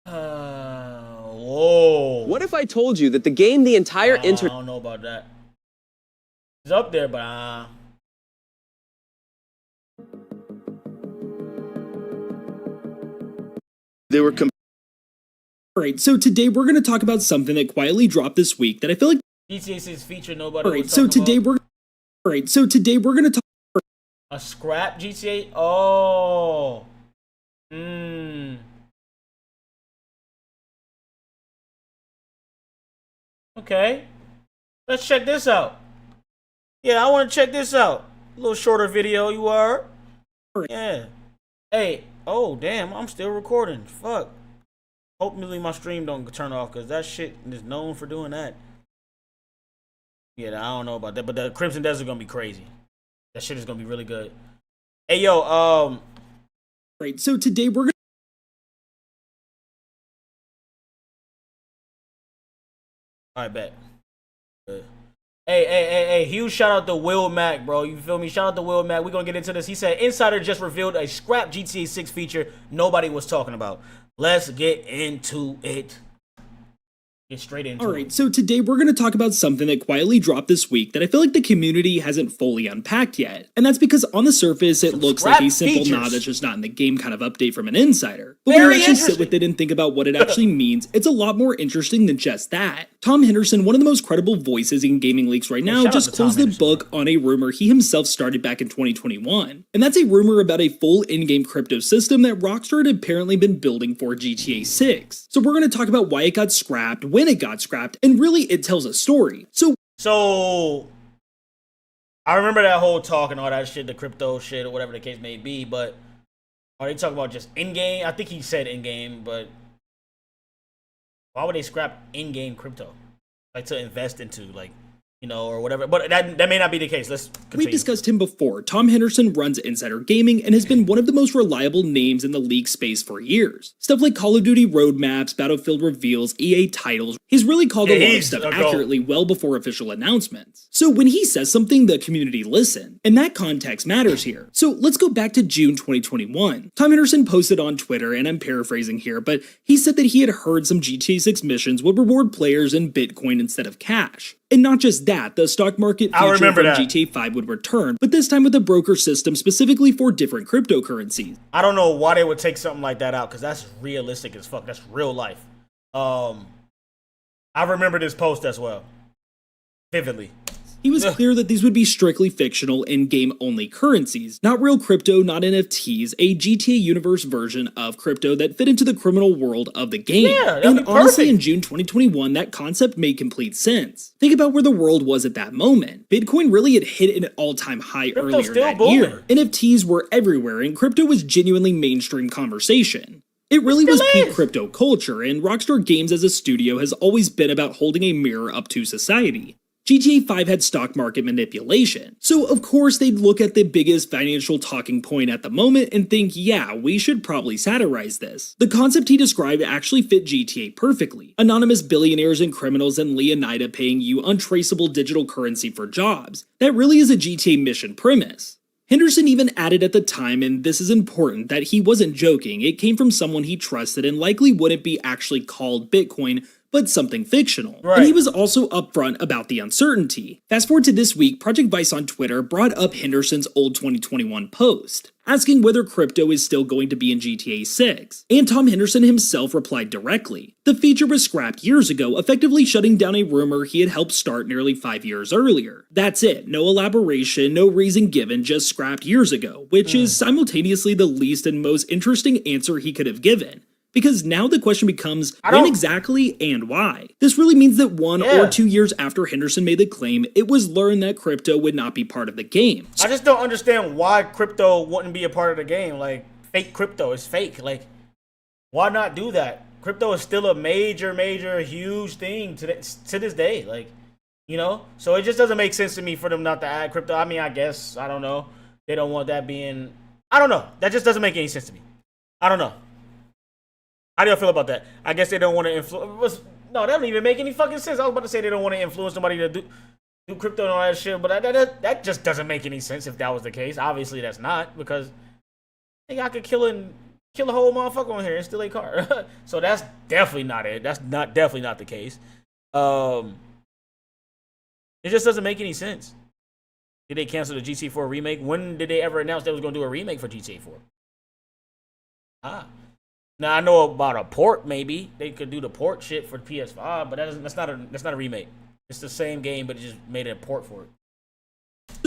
Whoa. What if I told you that the game the entire I don't know about that. It's up there, but They were Alright, so today we're going to talk about something that quietly dropped this week that I feel like GTA 6 feature nobody Alright, so today we're going to talk a scrap GTA? Oh. Okay. Let's check this out. Yeah, I want to check this out. A little shorter video, you are. Yeah. Hey. Oh, damn. I'm still recording. Fuck. Hopefully my stream don't turn off because that shit is known for doing that. Yeah, I don't know about that, but the Crimson Desert is gonna be crazy. That shit is gonna be really good. Hey, yo, Right, so today we're gonna... Alright, bet. Good. Hey, huge shout out to Will Mack, bro. You feel me? Shout out to Will Mack. We're gonna get into this. He said, Insider just revealed a scrap GTA 6 feature nobody was talking about. Let's get into it. Get straight into it. Alright, so today we're going to talk about something that quietly dropped this week that I feel like the community hasn't fully unpacked yet. And that's because on the surface it looks like a simple nod that's just not in the game kind of update from an insider. But when you actually sit with it and think about what it actually means, it's a lot more interesting than just that. Tom Henderson, one of the most credible voices in gaming leaks right now, just closed the book on a rumor he himself started back in 2021. And that's a rumor about a full in-game crypto system that Rockstar had apparently been building for GTA 6. So we're going to talk about why it got scrapped, when it got scrapped, and really it tells a story. So I remember that whole talk and all that shit, the crypto shit or whatever the case may be, but are they talking about just in-game? I think he said in-game, but why would they scrap in-game crypto? Like to invest into, like, you know, or whatever. But that may not be the case. Let's continue. We've discussed him before. Tom Henderson runs Insider Gaming and has been one of the most reliable names in the league space for years. Stuff like Call of Duty roadmaps, Battlefield reveals, EA titles. He's really called a lot of stuff accurately well before official announcements. So when he says something, the community listen. And that context matters here. So let's go back to June 2021. Tom Henderson posted on Twitter, and I'm paraphrasing here, but he said that he had heard some GTA 6 missions would reward players in Bitcoin instead of cash. And not just that, the stock market feature from GTA 5 would return, but this time with a broker system specifically for different cryptocurrencies. I don't know why they would take something like that out, because that's realistic as fuck. That's real life. I remember this post as well, vividly. He was clear that these would be strictly fictional in-game only currencies, not real crypto, not NFTs, a GTA Universe version of crypto that fit into the criminal world of the game. Yeah, and honestly, in June 2021, that concept made complete sense. Think about where the world was at that moment. Bitcoin really had hit an all-time high earlier that year. NFTs were everywhere, and crypto was genuinely mainstream conversation. It really was peak crypto culture, and Rockstar Games as a studio has always been about holding a mirror up to society. GTA 5 had stock market manipulation, so of course they'd look at the biggest financial talking point at the moment and think, yeah, we should probably satirize this. The concept he described actually fit GTA perfectly. Anonymous billionaires and criminals and Leonida paying you untraceable digital currency for jobs. That really is a GTA mission premise. Henderson even added at the time, and this is important, that he wasn't joking. It came from someone he trusted and likely wouldn't be actually called Bitcoin, but something fictional. Right. And he was also upfront about the uncertainty. Fast forward to this week, Project Vice on Twitter brought up Henderson's old 2021 post, asking whether crypto is still going to be in GTA 6. And Tom Henderson himself replied directly. The feature was scrapped years ago, effectively shutting down a rumor he had helped start nearly 5 years earlier. That's it. No elaboration, no reason given, just scrapped years ago, which is simultaneously the least and most interesting answer he could have given. Because now the question becomes, when exactly and why? This really means that 1 or 2 years after Henderson made the claim, it was learned that crypto would not be part of the game. I just don't understand why crypto wouldn't be a part of the game. Like, fake crypto is fake. Like, why not do that? Crypto is still a major, huge thing to this day. Like, you know? So it just doesn't make sense to me for them not to add crypto. I mean, I guess, I don't know. They don't want that being... I don't know. That just doesn't make any sense to me. I don't know. How do y'all feel about that? I guess they don't want to influence... No, that doesn't even make any fucking sense. I was about to say they don't want to influence somebody to do crypto and all that shit, but that just doesn't make any sense if that was the case. Obviously, that's not, because I think I could kill a whole motherfucker on here and steal a car. So that's definitely not it. That's definitely not the case. It just doesn't make any sense. Did they cancel the GTA 4 remake? When did they ever announce they was going to do a remake for GTA 4? Now I know about a port. Maybe they could do the port shit for PS5, but that's not a remake. It's the same game, but it just made a port for it.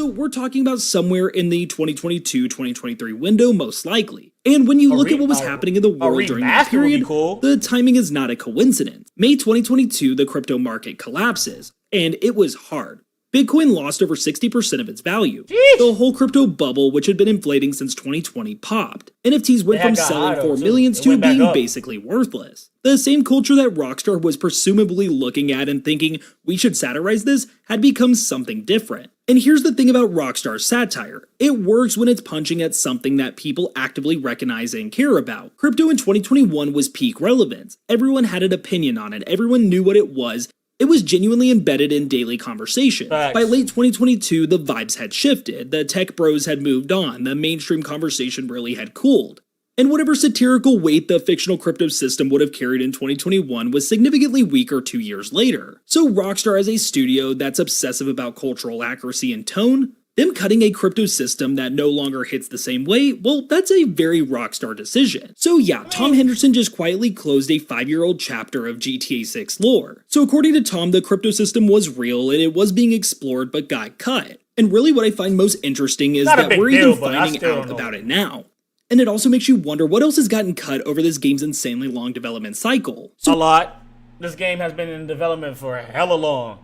So we're talking about somewhere in the 2022-2023 window, most likely. And when you look at what was happening in the world during that period, the timing is not a coincidence. May 2022, the crypto market collapses, and it was hard. Bitcoin lost over 60% of its value. Jeez. The whole crypto bubble, which had been inflating since 2020, popped. NFTs went from selling for millions to being basically worthless. The same culture that Rockstar was presumably looking at and thinking we should satirize this had become something different. And here's the thing about Rockstar's satire. It works when it's punching at something that people actively recognize and care about. Crypto in 2021 was peak relevance. Everyone had an opinion on it. Everyone knew what it was. It was genuinely embedded in daily conversation. By late 2022, the vibes had shifted, the tech bros had moved on, the mainstream conversation really had cooled. And whatever satirical weight the fictional crypto system would have carried in 2021 was significantly weaker 2 years later. So Rockstar as a studio that's obsessive about cultural accuracy and tone, them cutting a crypto system that no longer hits the same way, well, that's a very Rockstar decision. So yeah, Tom Henderson just quietly closed a 5-year-old chapter of GTA 6 lore. So according to Tom, the crypto system was real and it was being explored but got cut. And really what I find most interesting is that we're even finding out about it now. And it also makes you wonder what else has gotten cut over this game's insanely long development cycle. A lot. This game has been in development for hella long.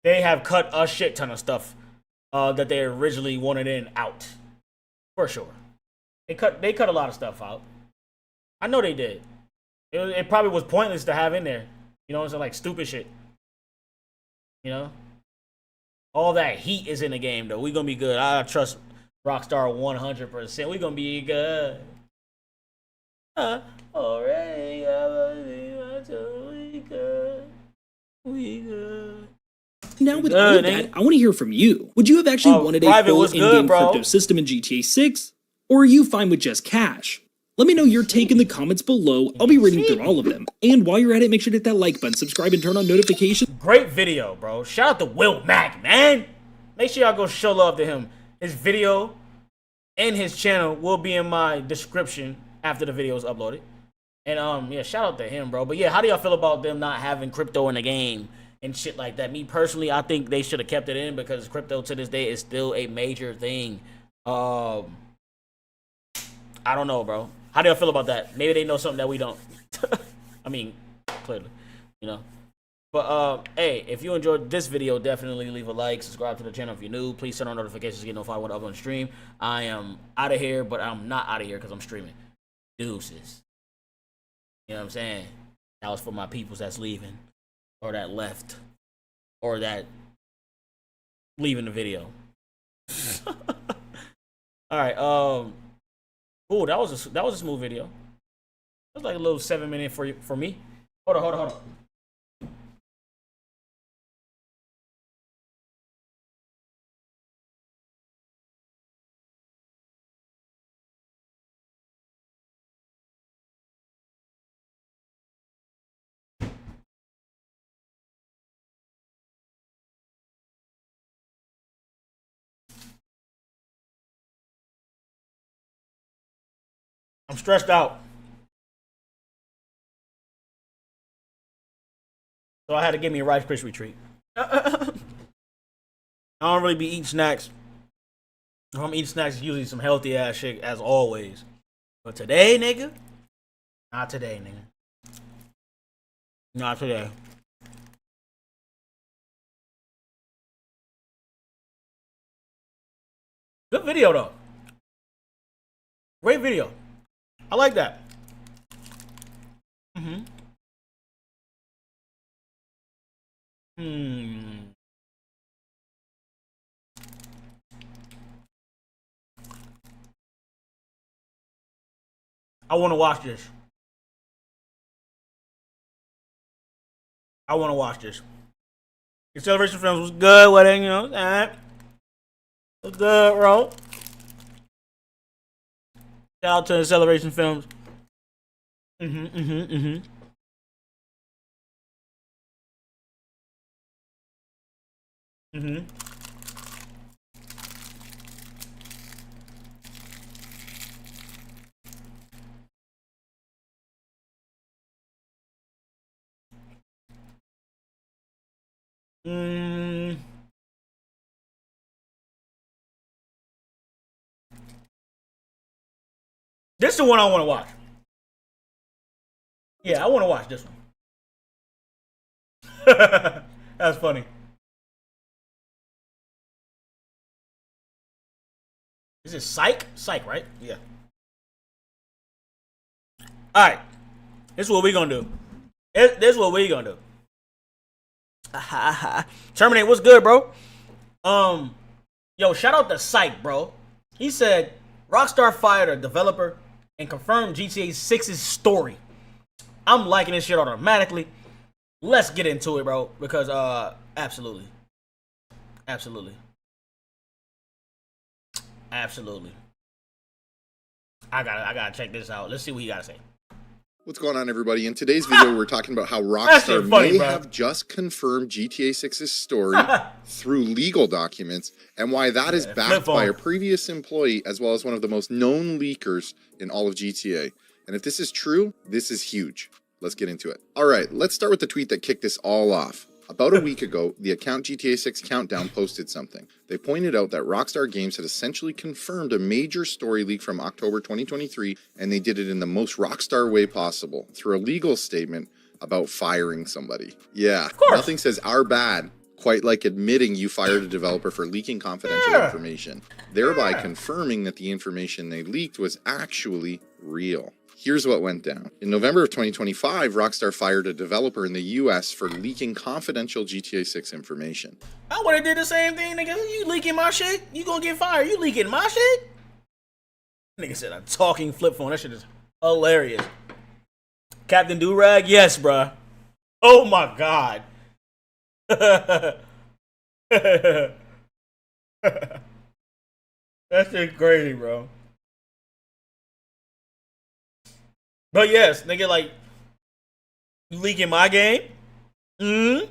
They have cut a shit ton of stuff that they originally wanted in out, for sure. They cut a lot of stuff out. I know they did. It probably was pointless to have in there. You know, it's like stupid shit. You know, all that heat is in the game though. We gonna be good. I trust Rockstar 100%. We gonna be good. Already, we good. Now with all of that, I want to hear from you. Would you have actually wanted a full in-game crypto system in GTA 6? Or are you fine with just cash? Let me know your take in the comments below. I'll be reading through all of them. And while you're at it, make sure to hit that like button, subscribe, and turn on notifications. Great video, bro. Shout out to Will Mack, man. Make sure y'all go show love to him. His video and his channel will be in my description after the video is uploaded. And yeah, shout out to him, bro. But yeah, how do y'all feel about them not having crypto in the game and shit like that? Me personally, I think they should have kept it in because crypto to this day is still a major thing. I don't know, bro. How do y'all feel about that? Maybe they know something that we don't. I mean, clearly, you know. But hey, if you enjoyed this video, definitely leave a like, subscribe to the channel if you're new. Please turn on notifications to get notified when I upload on stream. I am out of here, but I'm not out of here because I'm streaming. Deuces. You know what I'm saying? That was for my peoples that's leaving, or that left, or that leaving the video. All right. Oh, that was a smooth video. It was like a little 7-minute for me. Hold on. I'm stressed out. So I had to get me a Rice Krispie treat. I don't really be eating snacks. If I'm eating snacks, it's usually some healthy ass shit as always. But today, nigga, not today, nigga. Not today. Good video though. Great video. I like that. I want to watch this. Your Celebration Films was good. What, you know, was good, bro. Shout out to the Celebration Films. This is the one I want to watch. Yeah, I want to watch this one. That's funny. Is it Psych? Psych, right? Yeah. All right. This is what we're going to do. This is what we're going to do. Terminate, what's good, bro? Yo, shout out to Psych, bro. He said Rockstar fired a developer and confirmed GTA 6's story. I'm liking this shit automatically. Let's get into it, bro, because absolutely. I gotta check this out. Let's see what he gotta say. What's going on, everybody? In today's video, we're talking about how Rockstar may have just confirmed GTA 6's story through legal documents, and why that is backed by a previous employee, as well as one of the most known leakers in all of GTA. And if this is true, this is huge. Let's get into it. All right, let's start with the tweet that kicked this all off. About a week ago, the account GTA 6 Countdown posted something. They pointed out that Rockstar Games had essentially confirmed a major story leak from October 2023, and they did it in the most Rockstar way possible, through a legal statement about firing somebody. Yeah, nothing says "our bad" quite like admitting you fired a developer for leaking confidential information, thereby confirming that the information they leaked was actually real. Here's what went down. In November of 2025, Rockstar fired a developer in the US for leaking confidential GTA 6 information. I would have did the same thing, nigga. You leaking my shit? You gonna get fired. You leaking my shit? Nigga said a talking flip phone. That shit is hilarious. Captain Durag? Yes, bruh. Oh my god. That shit crazy, bro. But yes, nigga, like, you leaking my game, you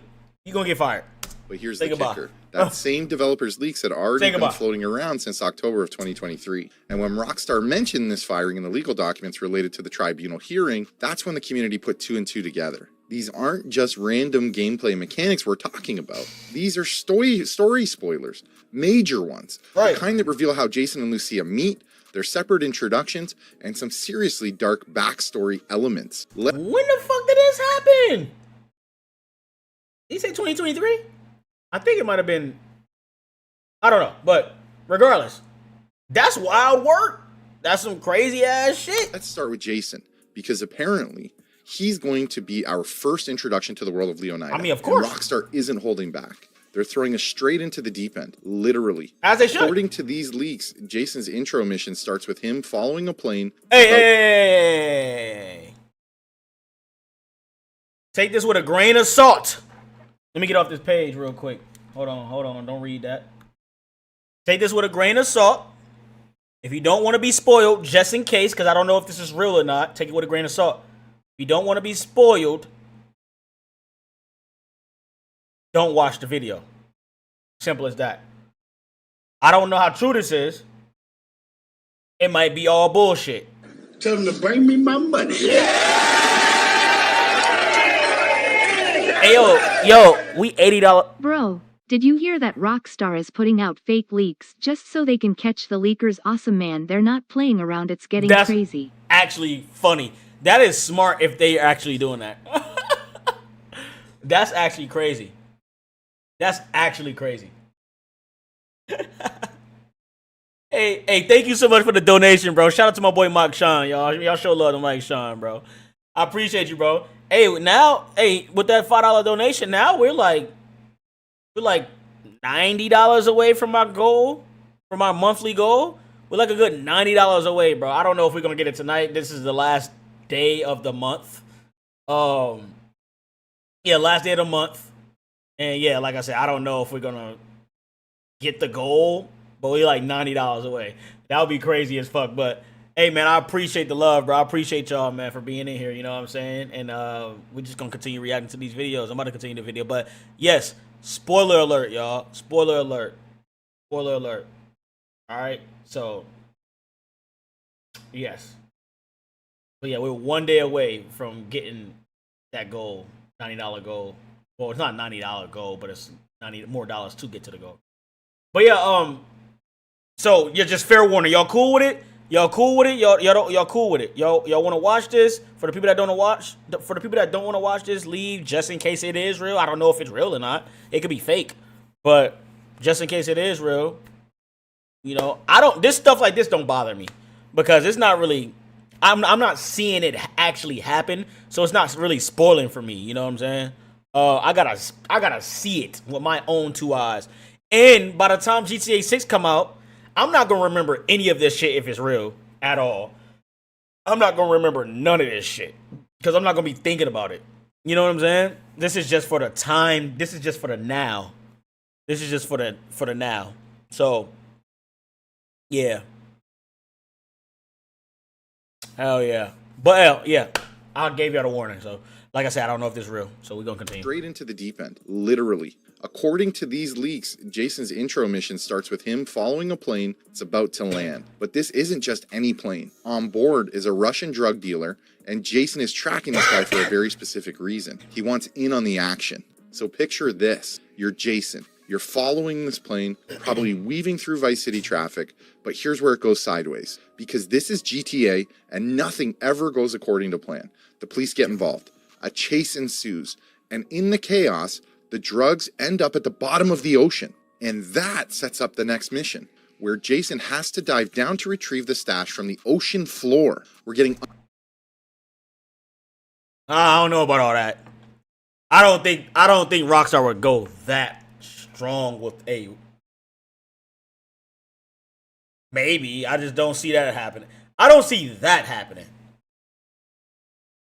gonna get fired. But here's the kicker. That same developer's leaks had already been floating around since October of 2023. And when Rockstar mentioned this firing in the legal documents related to the tribunal hearing, that's when the community put 2 and 2 together. These aren't just random gameplay mechanics we're talking about. These are story spoilers, major ones. The kind that reveal how Jason and Lucia meet, their separate introductions, and some seriously dark backstory elements. When the fuck did this happen? Did he say 2023? I think it might have been, I don't know, but regardless, that's wild work. That's some crazy ass shit. Let's start with Jason, because apparently he's going to be our first introduction to the world of Leonida. I mean, of course. And Rockstar isn't holding back. They're throwing us straight into the deep end, literally. As they should. According to these leaks, Jason's intro mission starts with him following a plane. Hey. Take this with a grain of salt. Let me get off this page real quick. Hold on. Don't read that. Take this with a grain of salt. If you don't want to be spoiled, just in case, because I don't know if this is real or not, take it with a grain of salt. If you don't want to be spoiled, don't watch the video. Simple as that. I don't know how true this is. It might be all bullshit. Tell them to bring me my money. Hey, yo, we $80. Bro, did you hear that Rockstar is putting out fake leaks just so they can catch the leakers? Awesome, man. They're not playing around. It's getting crazy. Actually funny. That is smart if they are actually doing that. That's actually crazy. That's actually crazy. Hey, thank you so much for the donation, bro. Shout out to my boy Mike Sean, y'all. Y'all show love to Mike Sean, bro. I appreciate you, bro. Hey, now, with that $5 donation, now we're like $90 away from my goal, from our monthly goal. We're like a good $90 away, bro. I don't know if we're gonna get it tonight. This is the last day of the month. Last day of the month. And yeah, like I said, I don't know if we're gonna get the goal, but we're like $90 away. That would be crazy as fuck. But hey, man, I appreciate the love, bro. I appreciate y'all, man, for being in here. You know what I'm saying? And we're just gonna continue reacting to these videos. I'm about to continue the video, but yes, spoiler alert, y'all. Spoiler alert. Spoiler alert. All right. So yes, but yeah, we're 1 day away from getting that goal, $90 goal. Well, it's not $90 goal, but it's $90 more dollars to get to the goal. But yeah, so yeah, just fair warning, y'all cool with it? Y'all cool with it? Y'all cool with it? Y'all want to watch this? For the people that don't want to watch this, leave just in case it is real. I don't know if it's real or not. It could be fake, but just in case it is real, you know, this stuff like this don't bother me because it's not really. I'm not seeing it actually happen, so it's not really spoiling for me. You know what I'm saying? I gotta see it with my own 2 eyes. And by the time GTA 6 come out, I'm not going to remember any of this shit if it's real at all. I'm not going to remember none of this shit because I'm not going to be thinking about it. You know what I'm saying? This is just for the time. This is just for the now. This is just for the now. So, yeah. Hell yeah. But, yeah, I gave y'all the warning. So, like I said, I don't know if this is real. So, we're going to continue. Straight into the deep end, literally. According to these leaks, Jason's intro mission starts with him following a plane that's about to land. But this isn't just any plane. On board is a Russian drug dealer, and Jason is tracking this guy for a very specific reason. He wants in on the action. So picture this. You're Jason. You're following this plane, probably weaving through Vice City traffic, but here's where it goes sideways. Because this is GTA, and nothing ever goes according to plan. The police get involved. A chase ensues, and in the chaos, the drugs end up at the bottom of the ocean. And that sets up the next mission, where Jason has to dive down to retrieve the stash from the ocean floor. We're getting... I don't know about all that. I don't think Rockstar would go that strong with a... Maybe. I just don't see that happening. I don't see that happening.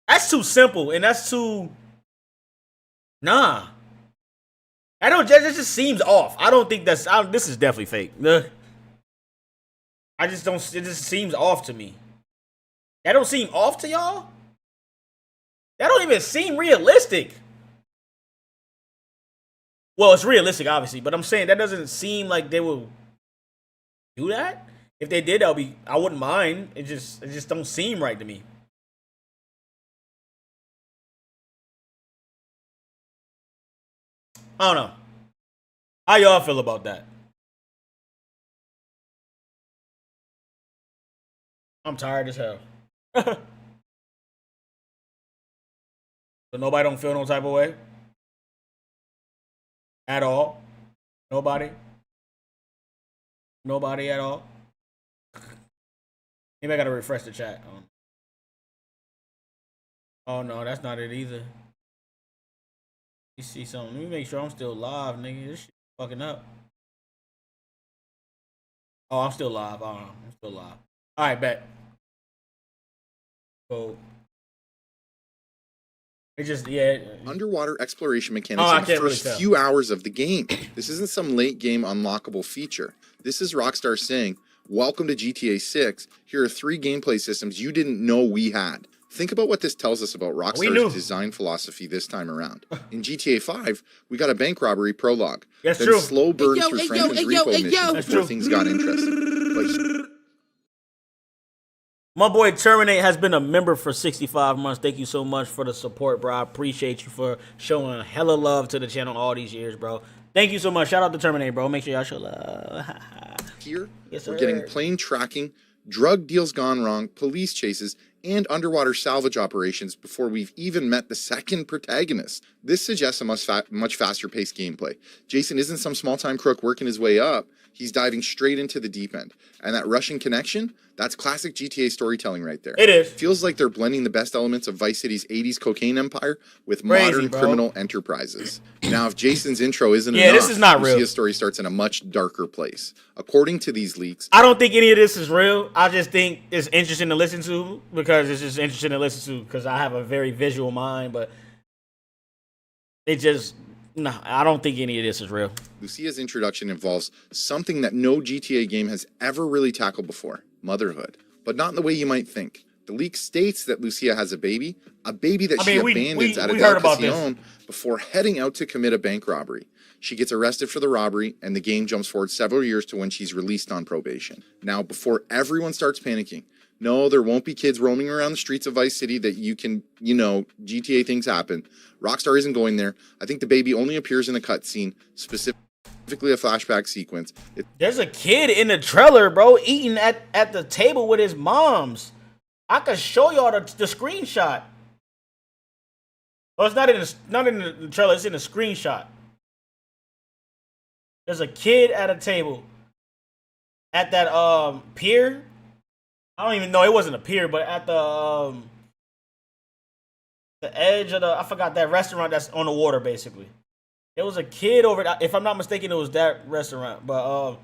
That's too simple, and that's too... Nah. That just seems off. I don't think this is definitely fake. I just don't, it just seems off to me. That don't seem off to y'all? That don't even seem realistic. Well, it's realistic, obviously, but I'm saying that doesn't seem like they will do that. If they did, I wouldn't mind. It just don't seem right to me. I don't know. How y'all feel about that? I'm tired as hell. So nobody don't feel no type of way? At all? Nobody? Nobody at all? Maybe I gotta refresh the chat. Oh no, that's not it either. You see something? Let me make sure I'm still live, nigga. This shit fucking up. Oh, I'm still live. I'm still live. All right, bet. So it just underwater exploration mechanics in the first few hours of the game. This isn't some late game unlockable feature. This is Rockstar saying, "Welcome to GTA 6. Here are 3 gameplay systems you didn't know we had." Think about what this tells us about Rockstar's design philosophy this time around. In GTA 5, we got a bank robbery prologue. That's then true. Slow burn through Franklin's repo missions before things got interesting. My boy Terminate has been a member for 65 months. Thank you so much for the support, bro. I appreciate you for showing hella love to the channel all these years, bro. Thank you so much. Shout out to Terminate, bro. Make sure y'all show love. Here, we're getting plane tracking, drug deals gone wrong, police chases, and underwater salvage operations before we've even met the second protagonist. This suggests a much faster paced gameplay. Jason isn't some small-time crook working his way up. He's diving straight into the deep end. And that Russian connection, that's classic GTA storytelling right there. It is. Feels like they're blending the best elements of Vice City's 80s cocaine empire with modern criminal enterprises. Now, if Jason's intro isn't enough, this is not real. Lucia's story starts in a much darker place. According to these leaks, I don't think any of this is real. I just think it's interesting to listen to because it's just interesting to listen to because I have a very visual mind, but it just... No, I don't think any of this is real. Lucia's introduction involves something that no GTA game has ever really tackled before, motherhood. But not in the way you might think. The leak states that Lucia has a baby that she abandons at a Delcasion before heading out to commit a bank robbery. She gets arrested for the robbery, and the game jumps forward several years to when she's released on probation. Now, before everyone starts panicking, no, there won't be kids roaming around the streets of Vice City that you can, GTA things happen. Rockstar isn't going there. I think the baby only appears in a cutscene, specifically specifically a flashback sequence. There's a kid in the trailer, bro, eating at the table with his moms. I could show y'all the screenshot. Oh, it's not in the trailer. It's in the screenshot. There's a kid at a table at that pier. I don't even know. It wasn't a pier, but at the edge of I forgot that restaurant that's on the water, basically. There was a kid over there. If I'm not mistaken, it was that restaurant. But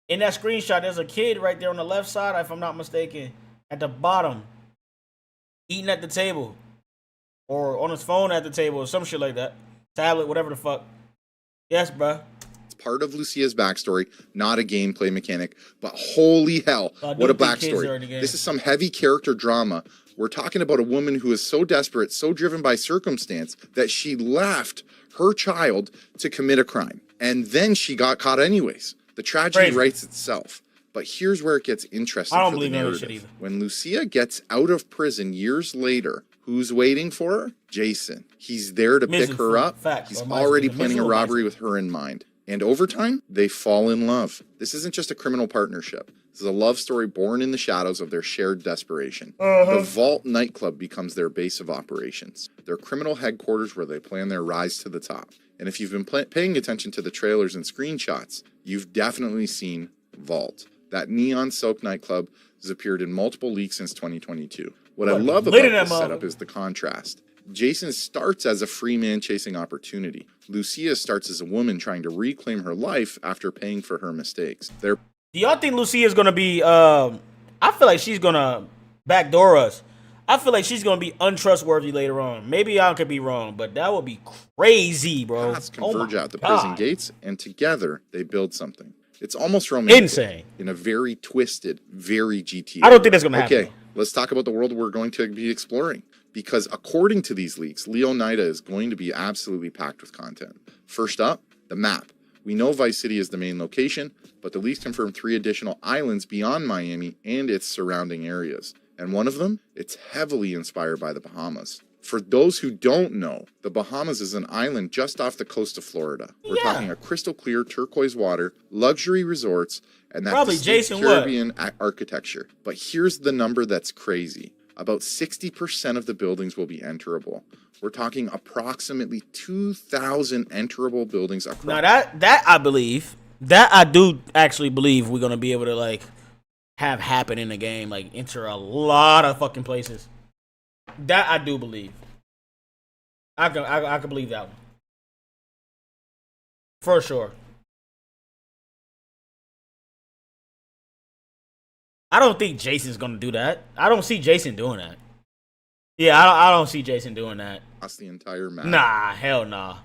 in that screenshot, there's a kid right there on the left side, if I'm not mistaken, at the bottom, eating at the table. Or on his phone at the table or some shit like that. Tablet, whatever the fuck. Yes, bruh. It's part of Lucia's backstory, not a gameplay mechanic. But holy hell, what a backstory. This is some heavy character drama. We're talking about a woman who is so desperate, so driven by circumstance, that she left her child to commit a crime. And then she got caught anyways. The tragedy writes itself. But here's where it gets interesting for the narrative. When Lucia gets out of prison years later, who's waiting for her? Jason. He's there to pick her up. He's already planning a robbery with her in mind. And over time, they fall in love. This isn't just a criminal partnership. This is a love story born in the shadows of their shared desperation. The Vault nightclub becomes their base of operations, their criminal headquarters where they plan their rise to the top. And if you've been paying attention to the trailers and screenshots, you've definitely seen Vault. That neon soaked nightclub has appeared in multiple leaks since 2022. What I love about this setup is the contrast. Jason starts as a free man chasing opportunity. Lucia starts as a woman trying to reclaim her life after paying for her mistakes. Do y'all think Lucia's gonna be I feel like she's gonna backdoor us. I feel like she's gonna be untrustworthy later on. Maybe I could be wrong, but that would be crazy, bro. Paths converge at the prison gates, and together they build something. It's almost romantic. Insane. In a very twisted, very GTA. I don't think that's going to happen. Okay, let's talk about the world we're going to be exploring. Because according to these leaks, Leonida is going to be absolutely packed with content. First up, the map. We know Vice City is the main location, but the leaks confirm 3 additional islands beyond Miami and its surrounding areas. And one of them, it's heavily inspired by the Bahamas. For those who don't know, the Bahamas is an island just off the coast of Florida. We're talking a crystal clear turquoise water, luxury resorts, and that distinct Caribbean architecture. But here's the number that's crazy. About 60% of the buildings will be enterable. We're talking approximately 2,000 enterable buildings across. Now that I believe, that I do actually believe we're gonna be able to like have happen in the game, like enter a lot of fucking places. That I do believe. I can believe that one. For sure. I don't think Jason's gonna do that. I don't see Jason doing that. Yeah, I don't see Jason doing that. That's the entire map. Nah, hell nah.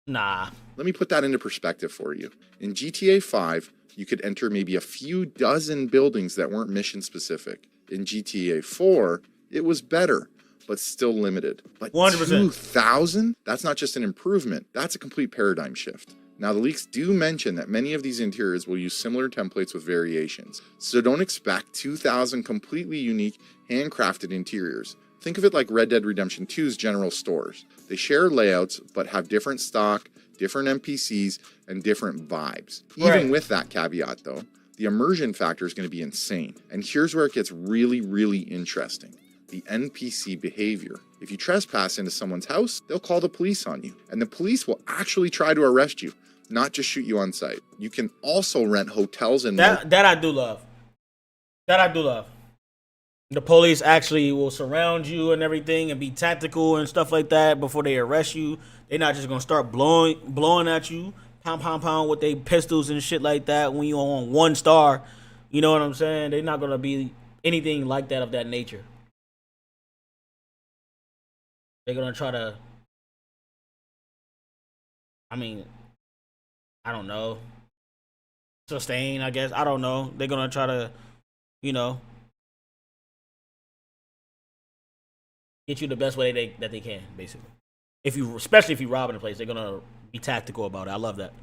Nah. Let me put that into perspective for you. In GTA 5, you could enter maybe a few dozen buildings that weren't mission specific. In GTA 4, it was better, but still limited. But 100%. 2,000? That's not just an improvement. That's a complete paradigm shift. Now, the leaks do mention that many of these interiors will use similar templates with variations. So don't expect 2,000 completely unique, handcrafted interiors. Think of it like Red Dead Redemption 2's general stores. They share layouts, but have different stock, different NPCs, and different vibes. Even with that caveat, though, the immersion factor is going to be insane. And here's where it gets really, really interesting. The NPC behavior. If you trespass into someone's house, they'll call the police on you. And the police will actually try to arrest you, not just shoot you on sight. You can also rent hotels and that I do love. That I do love. The police actually will surround you and everything and be tactical and stuff like that before they arrest you. They're not just gonna start blowing at you, pound with their pistols and shit like that when you're on 1 star. You know what I'm saying? They're not gonna be anything like that of that nature. They're gonna try to, I don't know, sustain, I guess. I don't know. They're gonna try to, get you the best way that they can, basically. Especially if you rob in a place, they're gonna be tactical about it. I love that.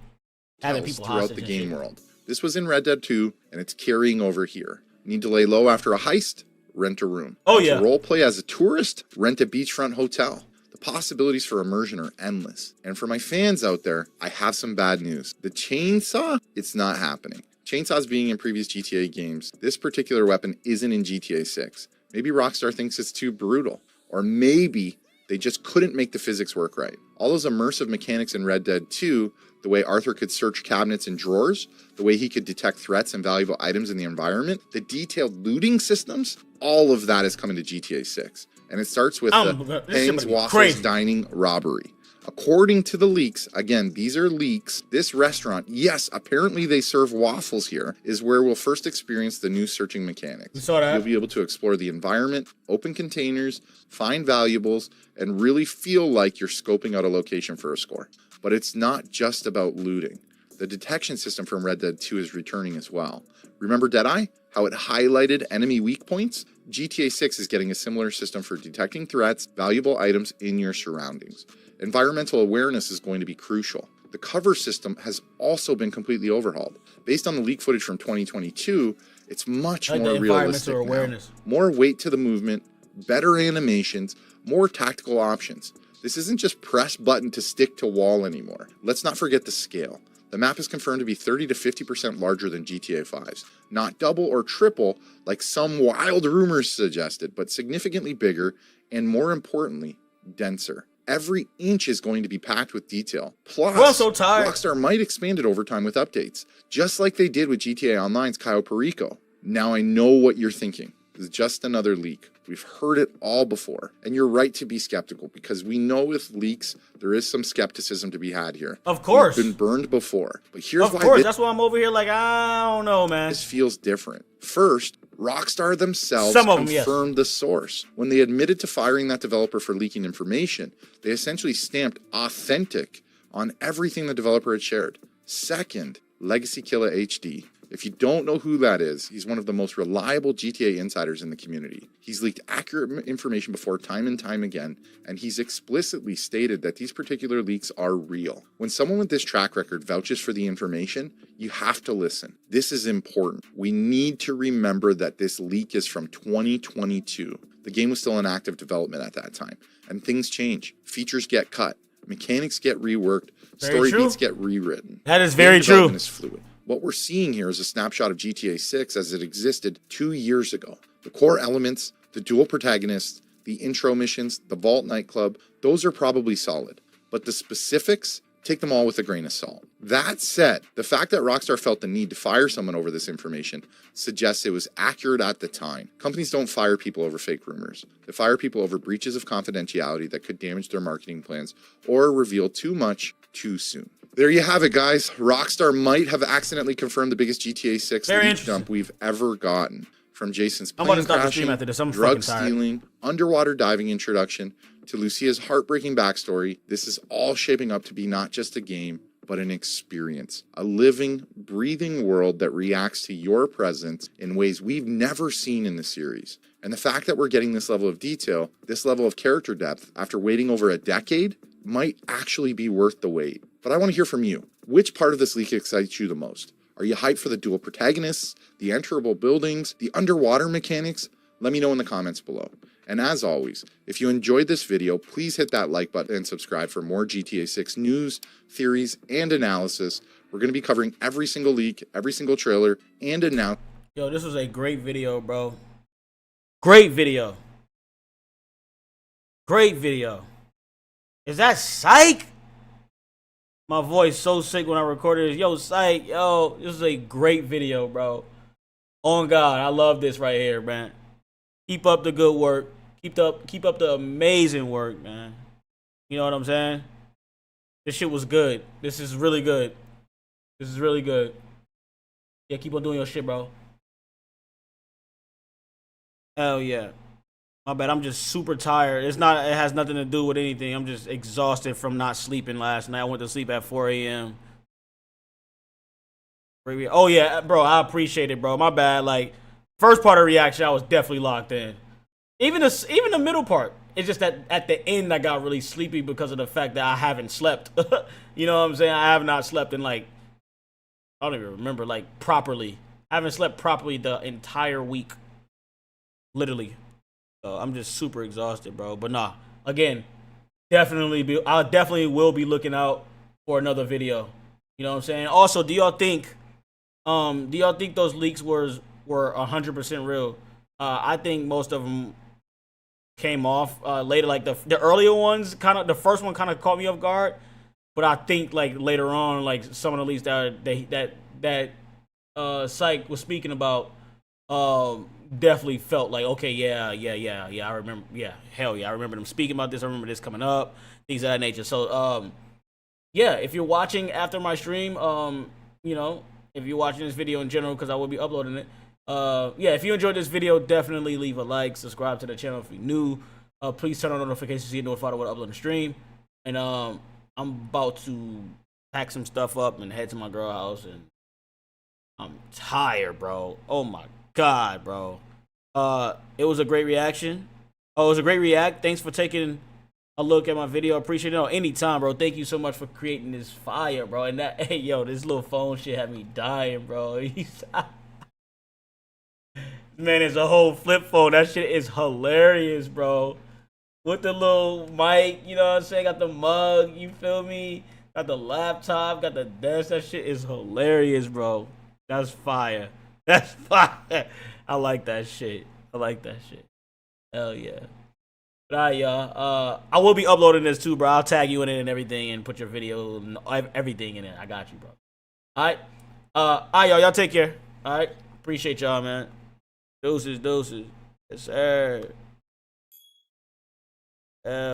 Having people throughout the game world. This was in Red Dead 2, and it's carrying over here. Need to lay low after a heist? Rent a room. Oh, yeah. Role play as a tourist? Rent a beachfront hotel. The possibilities for immersion are endless. And for my fans out there, I have some bad news. The chainsaw, it's not happening. Chainsaws being in previous GTA games, this particular weapon isn't in GTA 6. Maybe Rockstar thinks it's too brutal, or maybe they just couldn't make the physics work right. All those immersive mechanics in Red Dead 2, the way Arthur could search cabinets and drawers, the way he could detect threats and valuable items in the environment, the detailed looting systems, all of that is coming to GTA 6. And it starts with the Peng's Waffles Dining robbery. According to the leaks, again, these are leaks, this restaurant, yes, apparently they serve waffles here, is where we'll first experience the new searching mechanics. You'll be able to explore the environment, open containers, find valuables, and really feel like you're scoping out a location for a score. But it's not just about looting. The detection system from Red Dead 2 is returning as well. Remember Deadeye? How it highlighted enemy weak points? GTA 6 is getting a similar system for detecting threats, valuable items in your surroundings. Environmental awareness is going to be crucial. The cover system has also been completely overhauled. Based on the leak footage from 2022, it's much more realistic now. More weight to the movement, better animations, more tactical options. This isn't just press button to stick to wall anymore. Let's not forget the scale. The map is confirmed to be 30 to 50% larger than GTA 5's. Not double or triple like some wild rumors suggested, but significantly bigger and, more importantly, denser. Every inch is going to be packed with detail. Plus, Rockstar might expand it over time with updates, just like they did with GTA Online's Cayo Perico. Now I know what you're thinking. It's just another leak. We've heard it all before. And you're right to be skeptical, because we know with leaks, there is some skepticism to be had here. Of course. We've been burned before. But here's why that's why I'm over here like, I don't know, man. This feels different. First, Rockstar themselves confirmed the source. When they admitted to firing that developer for leaking information, they essentially stamped authentic on everything the developer had shared. Second, Legacy Killer HD. If you don't know who that is, he's one of the most reliable GTA insiders in the community. He's leaked accurate information before time and time again, and he's explicitly stated that these particular leaks are real. When someone with this track record vouches for the information, you have to listen. This is important. We need to remember that this leak is from 2022. The game was still in active development at that time, and things change. Features get cut, mechanics get reworked, story beats get rewritten. That is very true. Development is fluid. What we're seeing here is a snapshot of GTA 6 as it existed 2 years ago. The core elements, the dual protagonists, the intro missions, the Vault nightclub, those are probably solid. But the specifics, take them all with a grain of salt. That said, the fact that Rockstar felt the need to fire someone over this information suggests it was accurate at the time. Companies don't fire people over fake rumors. They fire people over breaches of confidentiality that could damage their marketing plans or reveal too much too soon. There you have it, guys. Rockstar might have accidentally confirmed the biggest GTA 6 leak dump we've ever gotten. From Jason's plane crashing, drug stealing, underwater diving introduction, to Lucia's heartbreaking backstory, this is all shaping up to be not just a game, but an experience. A living, breathing world that reacts to your presence in ways we've never seen in the series. And the fact that we're getting this level of detail, this level of character depth, after waiting over a decade, might actually be worth the wait. But I want to hear from you. Which part of this leak excites you the most? Are you hyped for the dual protagonists, the enterable buildings, the underwater mechanics? Let me know in the comments below. And as always, if you enjoyed this video, please hit that like button and subscribe for more GTA 6 news, theories, and analysis. We're going to be covering every single leak, every single trailer, and announcement. Yo, this was a great video, bro. Great video. Great video. Is that Psych? My voice so sick when I recorded this. Yo, Psych, yo, this is a great video, bro. On God, I love this right here, man. Keep up the good work. Keep up the amazing work, man. You know what I'm saying? This shit was good. This is really good. This is really good. Yeah, keep on doing your shit, bro. Hell yeah. My bad, I'm just super tired. It has nothing to do with anything. I'm just exhausted from not sleeping last night. I went to sleep at 4 a.m. Oh yeah, bro, I appreciate it, bro. My bad. Like, first part of reaction, I was definitely locked in. Even the middle part. It's just that at the end I got really sleepy because of the fact that I haven't slept. You know what I'm saying? I have not slept in, like, I don't even remember, like, properly. I haven't slept properly the entire week. Literally. So I'm just super exhausted, bro. But nah, again, I definitely will be looking out for another video. You know what I'm saying? Also, do y'all think those leaks were 100% real? I think most of them came off later. Like the earlier ones, the first one kind of caught me off guard, but I think like later on, like some of the leaks that Psych was speaking about, definitely felt like, okay, yeah, I remember, hell yeah, I remember them speaking about this. I remember this coming up, things of that nature. So yeah, if you're watching after my stream, you know, if you're watching this video in general, because I will be uploading it, yeah, if you enjoyed this video, definitely leave a like, subscribe to the channel if you're new. Please turn on notifications so you get notified when I upload the stream. And I'm about to pack some stuff up and head to my girl house, and I'm tired, bro. Oh my god, bro. It was a great reaction. Oh, it was a great react. Thanks for taking a look at my video. I appreciate it. Anytime, bro. Thank you so much for creating this fire, bro. And that, hey, yo, this little phone shit had me dying, bro. Man, it's a whole flip phone. That shit is hilarious, bro. With the little mic, you know what I'm saying? Got the mug, you feel me? Got the laptop, got the desk. That shit is hilarious, bro. That's fire. That's fire. I like that shit. I like that shit. Hell yeah. But alright, y'all. I will be uploading this too, bro. I'll tag you in it and everything and put your video and everything in it. I got you, bro. Alright. Alright, y'all. Y'all take care. Alright. Appreciate y'all, man. Deuces. Yes, sir.